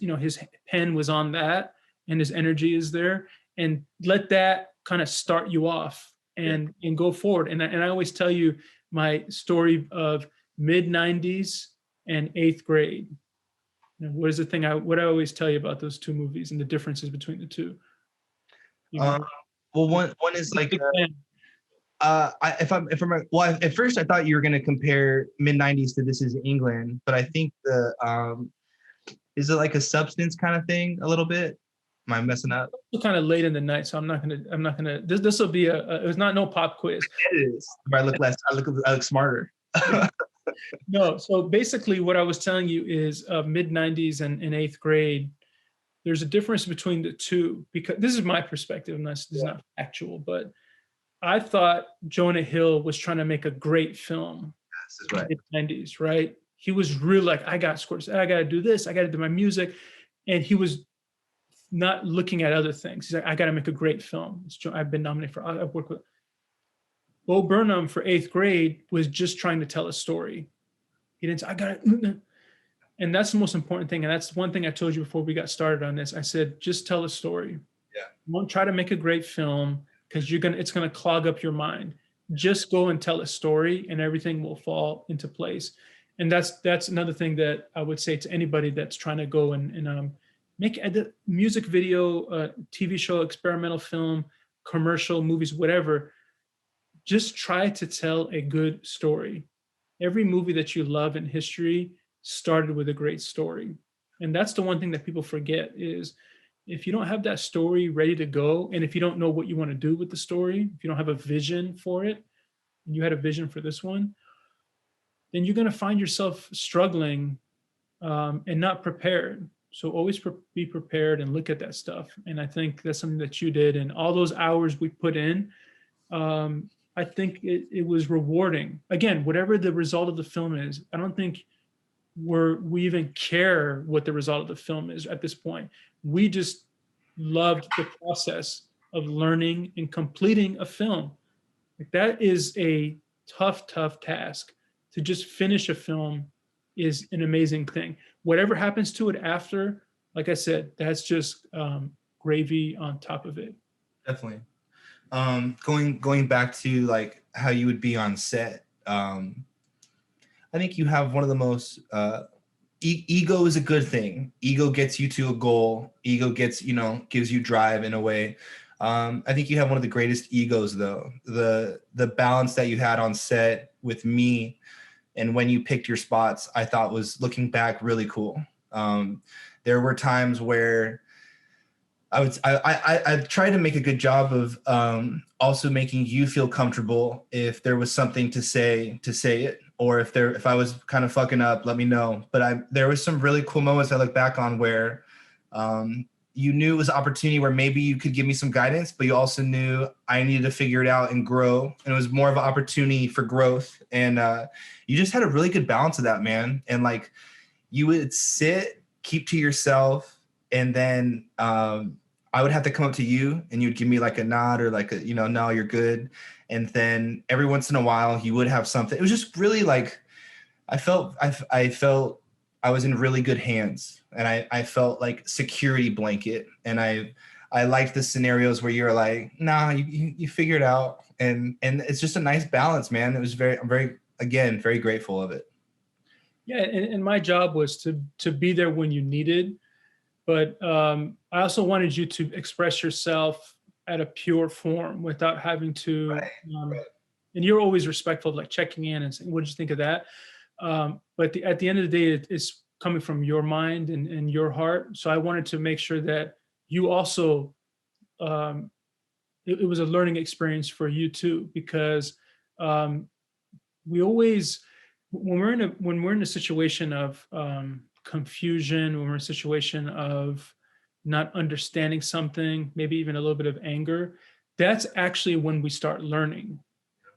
pen was on that and his energy is there, and let that kind of start you off and go forward. And I always tell you my story of mid-90s and 8th grade. What is the thing what I always tell you about those two movies and the differences between the two? Well, one is like well, at first I thought you were going to compare mid-90s to This Is England, but I think is it like a Substance kind of thing a little bit? Am I messing up? It's kind of late in the night, so I'm not gonna. This will be it was no pop quiz. It is. I look smarter. No, so basically what I was telling you is mid-90s and in 8th grade, there's a difference between the two, because this is my perspective, and this is not factual, but I thought Jonah Hill was trying to make a great film in the mid-90s, right? He was really like, I got scores, I got to do this, I got to do my music, and he was not looking at other things. He's like, I got to make a great film. I've been nominated for, I've worked with Bo Burnham for 8th grade was just trying to tell a story. He didn't say, I got it. And that's the most important thing. And that's one thing I told you before we got started on this. I said, just tell a story. Yeah. Don't try to make a great film, because it's going to clog up your mind. Just go and tell a story and everything will fall into place. And that's another thing that I would say to anybody that's trying to go and make a music video, TV show, experimental film, commercial, movies, whatever. Just try to tell a good story. Every movie that you love in history started with a great story. And that's the one thing that people forget is, if you don't have that story ready to go, and if you don't know what you want to do with the story, if you don't have a vision for it, and you had a vision for this one, then you're going to find yourself struggling and not prepared. So always be prepared and look at that stuff. And I think that's something that you did, and all those hours we put in, I think it was rewarding. Again, whatever the result of the film is, I don't think we even care what the result of the film is at this point. We just loved the process of learning and completing a film. Like, that is a tough task. To just finish a film is an amazing thing. Whatever happens to it after, like I said, that's just gravy on top of it. Definitely. Going back to like how you would be on set, I think you have one of the most ego is a good thing. Ego gets you to a goal. Ego gives you drive in a way. I think you have one of the greatest egos, though. The balance that you had on set with me and when you picked your spots, I thought was, looking back, really cool. There were times where I tried to make a good job of also making you feel comfortable. If there was something to say it, or if I was kind of fucking up, let me know. But there was some really cool moments I look back on where you knew it was an opportunity where maybe you could give me some guidance, but you also knew I needed to figure it out and grow. And it was more of an opportunity for growth. And you just had a really good balance of that, man. And like, you would sit, keep to yourself, and then I would have to come up to you and you'd give me like a nod or like no, you're good. And then every once in a while he would have something. It was just really like, I felt I was in really good hands, and I felt like security blanket. And I liked the scenarios where you're like, nah, you figure it out. And it's just a nice balance, man. It was I'm very grateful of it. Yeah. And my job was to be there when you needed, but I also wanted you to express yourself at a pure form without having to, right. And you're always respectful of like checking in and saying, what did you think of that? But at the end of the day, it's coming from your mind and your heart. So I wanted to make sure that you also, it was a learning experience for you too, because we always, when we're in a situation of confusion, when we're in a situation of not understanding something, maybe even a little bit of anger, that's actually when we start learning.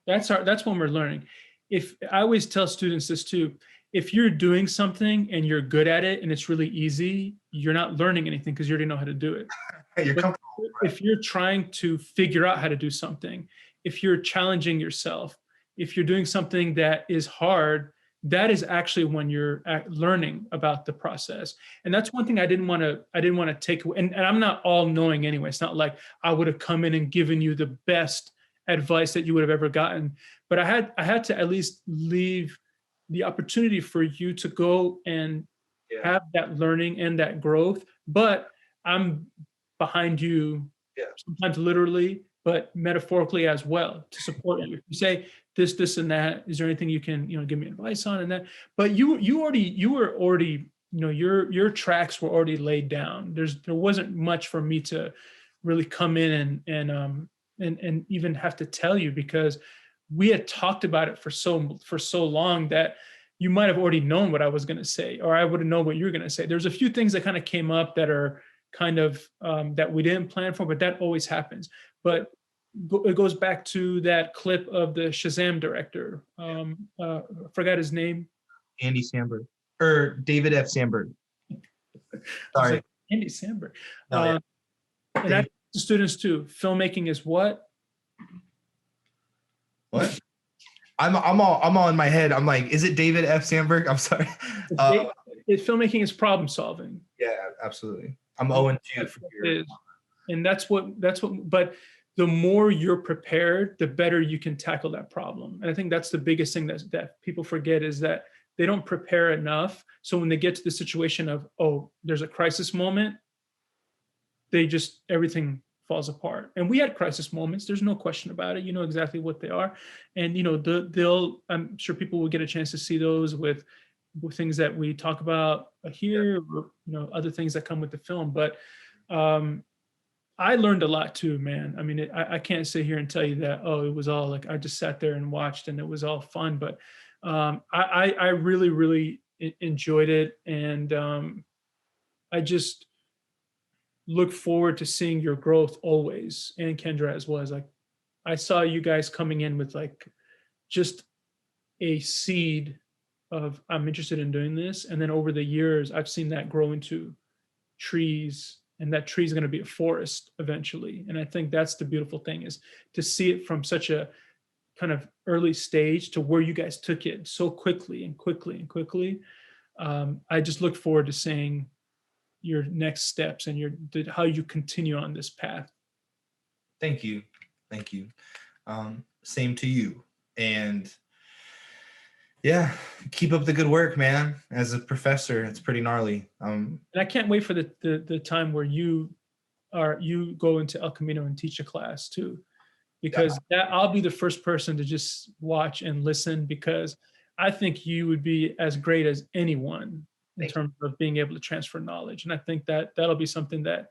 That's when we're learning. If I always tell students this too, if you're doing something and you're good at it and it's really easy, you're not learning anything because you already know how to do it. But if you're trying to figure out how to do something, if you're challenging yourself, if you're doing something that is hard, that is actually when you're learning about the process. And that's one thing I didn't want to take away. And I'm not all knowing anyway. It's not like I would have come in and given you the best advice that you would have ever gotten. But I had to at least leave the opportunity for you to go and have that learning and that growth. But I'm behind you, sometimes literally, but metaphorically as well, to support you. If you say this, and that, is there anything you can, give me advice on and that? But you were already, your tracks were already laid down. There wasn't much for me to really come in and even have to tell you, because we had talked about it for so long that you might have already known what I was going to say, or I would have known what you're going to say. There's a few things that kind of came up that are kind of that we didn't plan for, but that always happens. But it goes back to that clip of the Shazam director. Forgot his name. Andy Samberg, or David F. Samberg. Sorry, like Andy Samberg. No, and I to students too. Filmmaking is what? What? I'm all in my head. I'm like, is it David F. Samberg? I'm sorry. Filmmaking is problem solving. Yeah, absolutely. I'm 0-2 for you. And that's what. But the more you're prepared, the better you can tackle that problem. And I think that's the biggest thing that people forget, is that they don't prepare enough. So when they get to the situation of, oh, there's a crisis moment, everything falls apart. And we had crisis moments. There's no question about it. You know exactly what they are. And, I'm sure people will get a chance to see those with things that we talk about here, or, other things that come with the film. But I learned a lot too, man. I mean, I can't sit here and tell you that, oh, it was all like, I just sat there and watched and it was all fun. But I really, really enjoyed it. And I just look forward to seeing your growth always. And Kendra as well. As like, I saw you guys coming in with like just a seed of, I'm interested in doing this. And then over the years, I've seen that grow into trees, and that tree is going to be a forest eventually. And I think that's the beautiful thing, is to see it from such a kind of early stage to where you guys took it so quickly and quickly and quickly. I just look forward to seeing your next steps and how you continue on this path. Thank you. Same to you. And yeah, keep up the good work, man. As a professor, it's pretty gnarly. And I can't wait for the time where you go into El Camino and teach a class too, because I'll be the first person to just watch and listen, because I think you would be as great as anyone in terms of being able to transfer knowledge. And I think that'll be something that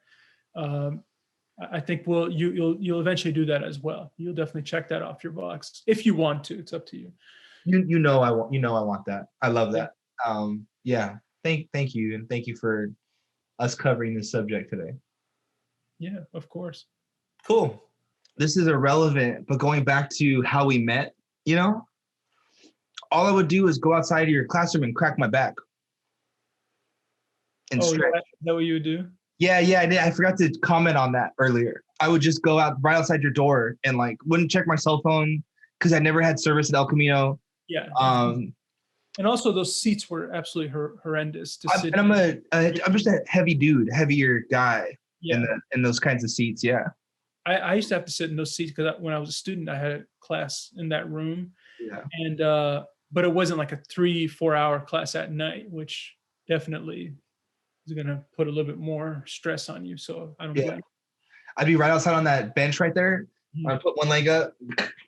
I think you'll eventually do that as well. You'll definitely check that off your box if you want to. It's up to you. I want that. I love that. Yeah. Thank you. And thank you for us covering this subject today. Yeah, of course. Cool. This is irrelevant, but going back to how we met, all I would do is go outside of your classroom and crack my back. And stretch. Is that what you would do? Yeah, I did. I forgot to comment on that earlier. I would just go out right outside your door and like wouldn't check my cell phone because I never had service at El Camino. Yeah. And also those seats were absolutely horrendous to sit in. And I'm just a heavy dude, heavier guy in those kinds of seats. Yeah. I used to have to sit in those seats because when I was a student, I had a class in that room. Yeah. And but it wasn't like a 3-4 hour class at night, which definitely is going to put a little bit more stress on you. So I don't blame. I'd be right outside on that bench right there. Mm-hmm. I'd put one leg up,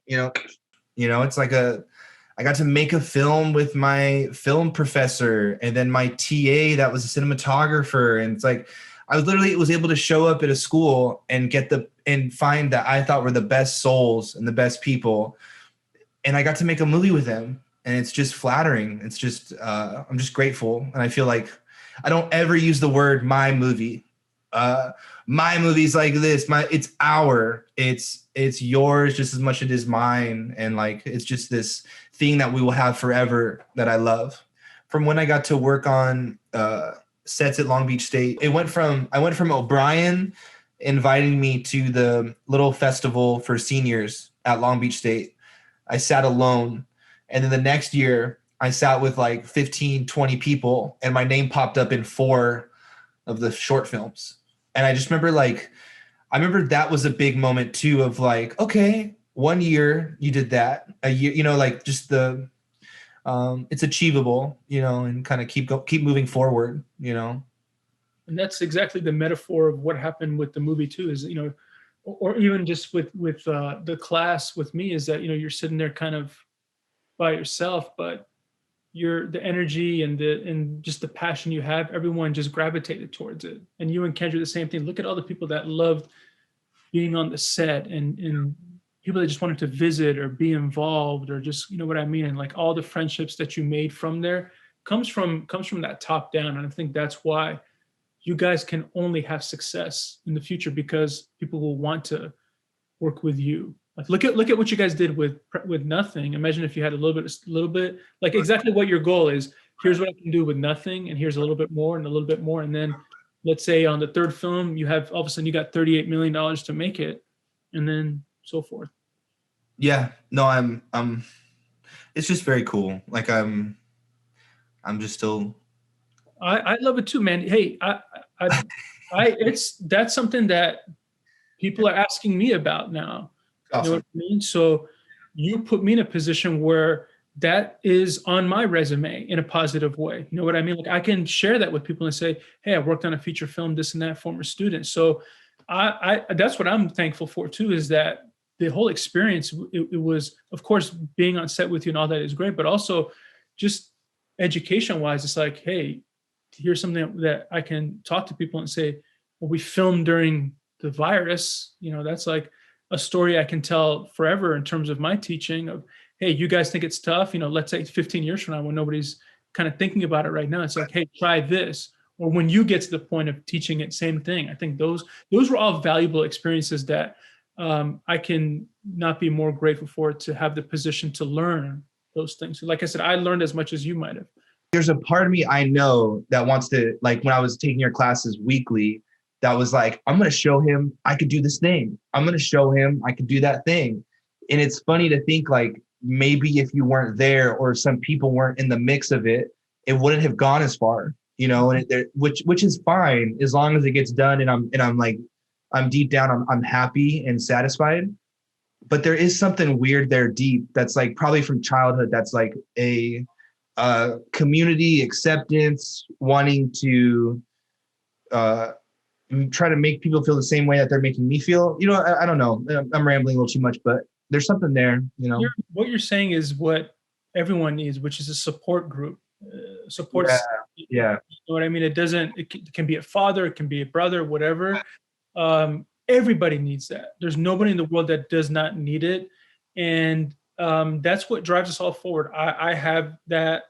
it's like I got to make a film with my film professor and then my TA that was a cinematographer. And it's like, I was able to show up at a school and find that I thought were the best souls and the best people. And I got to make a movie with them, and it's just flattering. It's just, I'm just grateful. And I feel like I don't ever use the word my movie. my movie's like this, it's yours just as much as it is mine. And like, it's just this thing that we will have forever that I love. From when I got to work on sets at Long Beach State, I went from O'Brien inviting me to the little festival for seniors at Long Beach State. I sat alone. And then the next year I sat with like 15, 20 people, and my name popped up in 4 of the short films. And I just remember that was a big moment too, of like, okay, 1 year you did that, a year, like just it's achievable, and kind of keep moving forward. And that's exactly the metaphor of what happened with the movie too, is, or even just with the class with me, is that, you're sitting there kind of by yourself, but the energy and just the passion you have, everyone just gravitated towards it. And you and Kendra, the same thing. Look at all the people that loved being on the set, and people that just wanted to visit or be involved, or just, what I mean? And like all the friendships that you made from there comes from that top down. And I think that's why you guys can only have success in the future, because people will want to work with you. Like look at what you guys did with nothing. Imagine if you had a little bit, like exactly what your goal is. Here's what I can do with nothing, and here's a little bit more and a little bit more. And then let's say on the 3rd film, you have, all of a sudden you got $38 million to make it, and then so forth. Yeah, no, I'm it's just very cool. Like I'm just still. I love it too, man. Hey, that's something that people are asking me about now. Awesome. You know what I mean? So you put me in a position where that is on my resume in a positive way. You know what I mean? Like I can share that with people and say, hey, I worked on a feature film, this and that, former student. So I that's what I'm thankful for too, is that the whole experience, it was, of course, being on set with you and all that is great, but also just education wise, it's like, hey, here's something that I can talk to people and say, well, we filmed during the virus, that's like a story I can tell forever in terms of my teaching of, hey, you guys think it's tough, let's say 15 years from now when nobody's kind of thinking about it right now, it's like, hey, try this. Or when you get to the point of teaching it, same thing. I think those were all valuable experiences that I can not be more grateful for, to have the position to learn those things. So like I said, I learned as much as you might have. There's a part of me I know that wants to, like when I was taking your classes weekly, that was like, I'm going to show him I could do this thing. I'm going to show him I could do that thing. And it's funny to think like, maybe if you weren't there or some people weren't in the mix of it, it wouldn't have gone as far, and which is fine as long as it gets done. And I'm like, I'm deep down, I'm happy and satisfied. But there is something weird there deep that's like probably from childhood, that's like a community acceptance, wanting to try to make people feel the same way that they're making me feel. I don't know. I'm rambling a little too much, but there's something there. What you're saying is what everyone needs, which is a support group. Support. Yeah. You know what I mean? It can be a father, it can be a brother, whatever. Everybody needs that. There's nobody in the world that does not need it. And that's what drives us all forward. I have that.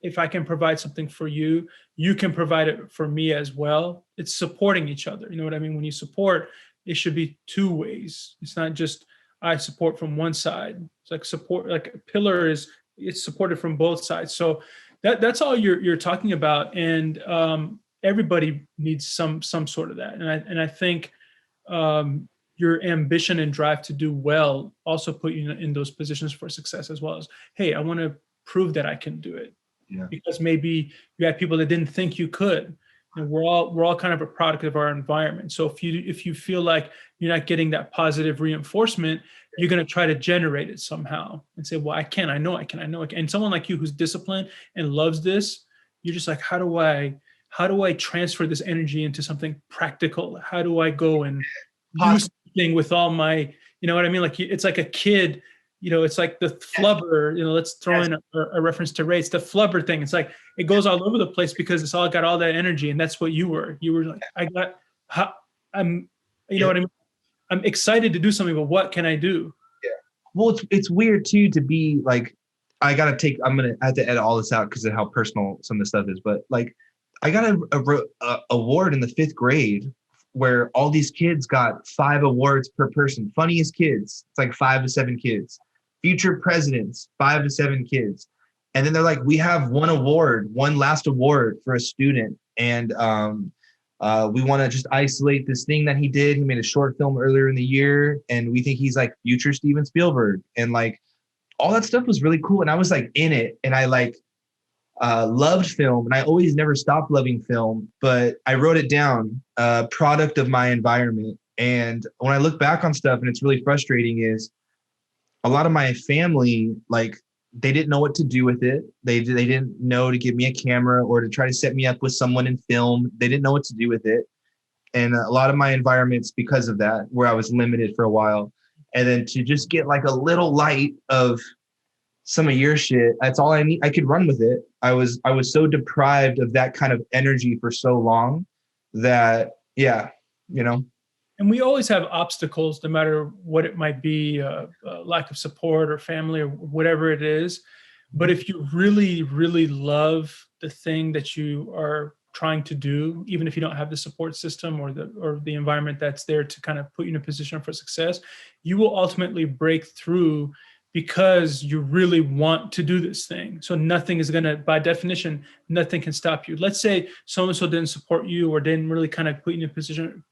If I can provide something for you, you can provide it for me as well. It's supporting each other. You know what I mean? When you support, it should be 2 ways. It's not just I support from one side. It's like support, like a pillar it's supported from both sides. So that's all you're talking about. And everybody needs some sort of that. And I think your ambition and drive to do well also put you in those positions for success, as well as, hey, I want to prove that I can do it. Yeah. Because maybe you had people that didn't think you could. And we're all kind of a product of our environment. So if you feel like you're not getting that positive reinforcement, you're going to try to generate it somehow and say, well, I know I can. And someone like you who's disciplined and loves this, you're just like, how do I transfer this energy into something practical? How do I go and do something with all my, you know what I mean? Like it's like a kid, it's like the flubber, let's throw in a reference to Ray. It's the flubber thing. It's like, it goes all over the place because it's all got all that energy. And that's what you were. You were like, know what I mean? I'm excited to do something, but what can I do? Yeah. Well, it's weird too, to be like, I'm going to have to edit all this out because of how personal some of the stuff is. But like, I got a award in the 5th grade where all these kids got 5 awards per person. Funniest kids, it's like 5 to 7 kids. Future presidents, 5 to 7 kids. And then they're like, we have one last award for a student. And we want to just isolate this thing that he did. He made a short film earlier in the year, and we think he's like future Steven Spielberg. And like all that stuff was really cool. And I was like in it, and I like loved film, and I always never stopped loving film, but I wrote it down, product of my environment. And when I look back on stuff, and it's really frustrating, is a lot of my family, like they didn't know what to do with it. They didn't know to give me a camera or to try to set me up with someone in film. They didn't know what to do with it. And a lot of my environments, because of that, where I was limited for a while, and then to just get like a little light of some of your shit, that's all I need. I could run with it. I was so deprived of that kind of energy for so long that, yeah, you know. And we always have obstacles, no matter what it might be, lack of support or family or whatever it is. But if you really, really love the thing that you are trying to do, even if you don't have the support system or the environment that's there to kind of put you in a position for success, you will ultimately break through, because you really want to do this thing. So nothing is going to, by definition, nothing can stop you. Let's say so-and-so didn't support you or didn't really kind of put you in a position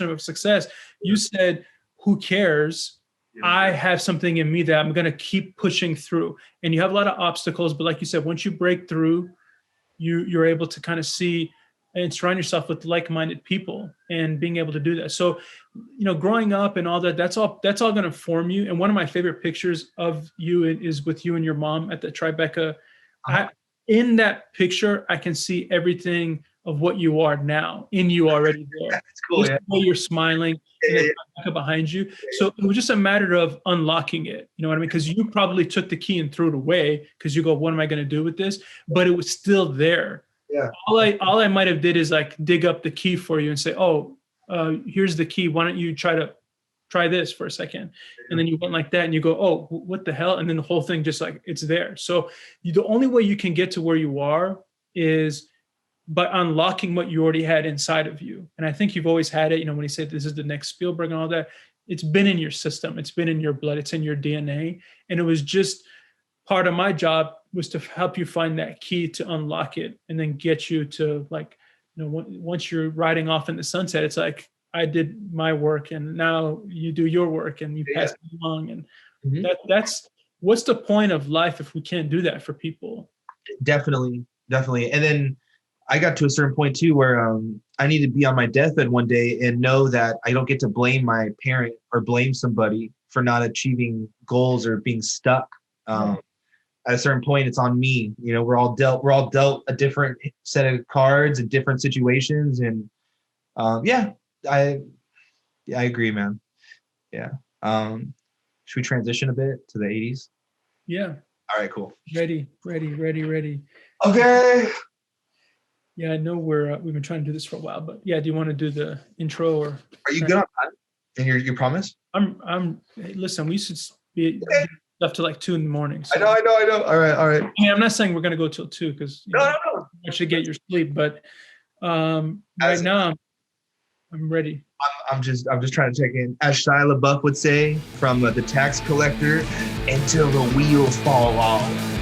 of success. You said, who cares? I have something in me that I'm going to keep pushing through. And you have a lot of obstacles, but like you said, once you break through, you're able to kind of see and surround yourself with like-minded people and being able to do that. So, growing up and all that, that's all going to form you. And one of my favorite pictures of you is with you and your mom at the Tribeca. In that picture, I can see everything of what you are now in you already there. That's cool. The way you're smiling and then Tribeca behind you. So it was just a matter of unlocking it. You know what I mean? Because you probably took the key and threw it away because you go, what am I going to do with this? But it was still there. Yeah. All I might have did is like dig up the key for you and say, here's the key. Why don't you try this for a second? And then you went like that and you go, oh, what the hell? And then the whole thing just like, it's there. So the only way you can get to where you are is by unlocking what you already had inside of you. And I think you've always had it, when you say this is the next Spielberg and all that, it's been in your system. It's been in your blood. It's in your DNA. And it was just part of my job was to help you find that key to unlock it and then get you to like, once you're riding off in the sunset, it's like, I did my work and now you do your work and you pass it along. And that's what's the point of life if we can't do that for people? Definitely. And then I got to a certain point too, where I need to be on my deathbed one day and know that I don't get to blame my parent or blame somebody for not achieving goals or being stuck. At a certain point, it's on me. We're all dealt a different set of cards in different situations. And I agree, man. Yeah. Should we transition a bit to the 80s? Yeah. All right, cool. Ready. Okay. Yeah, I know we've been trying to do this for a while, but yeah, do you want to do the intro or? Are you good on time? And you promise? Listen, we should be up to like 2 a.m. So. I know. All right. I mean, I'm not saying we're going to go till 2 because no. You should get your sleep, but right now I'm ready. I'm just trying to check in. As Shia LaBeouf would say, from the tax collector until the wheels fall off.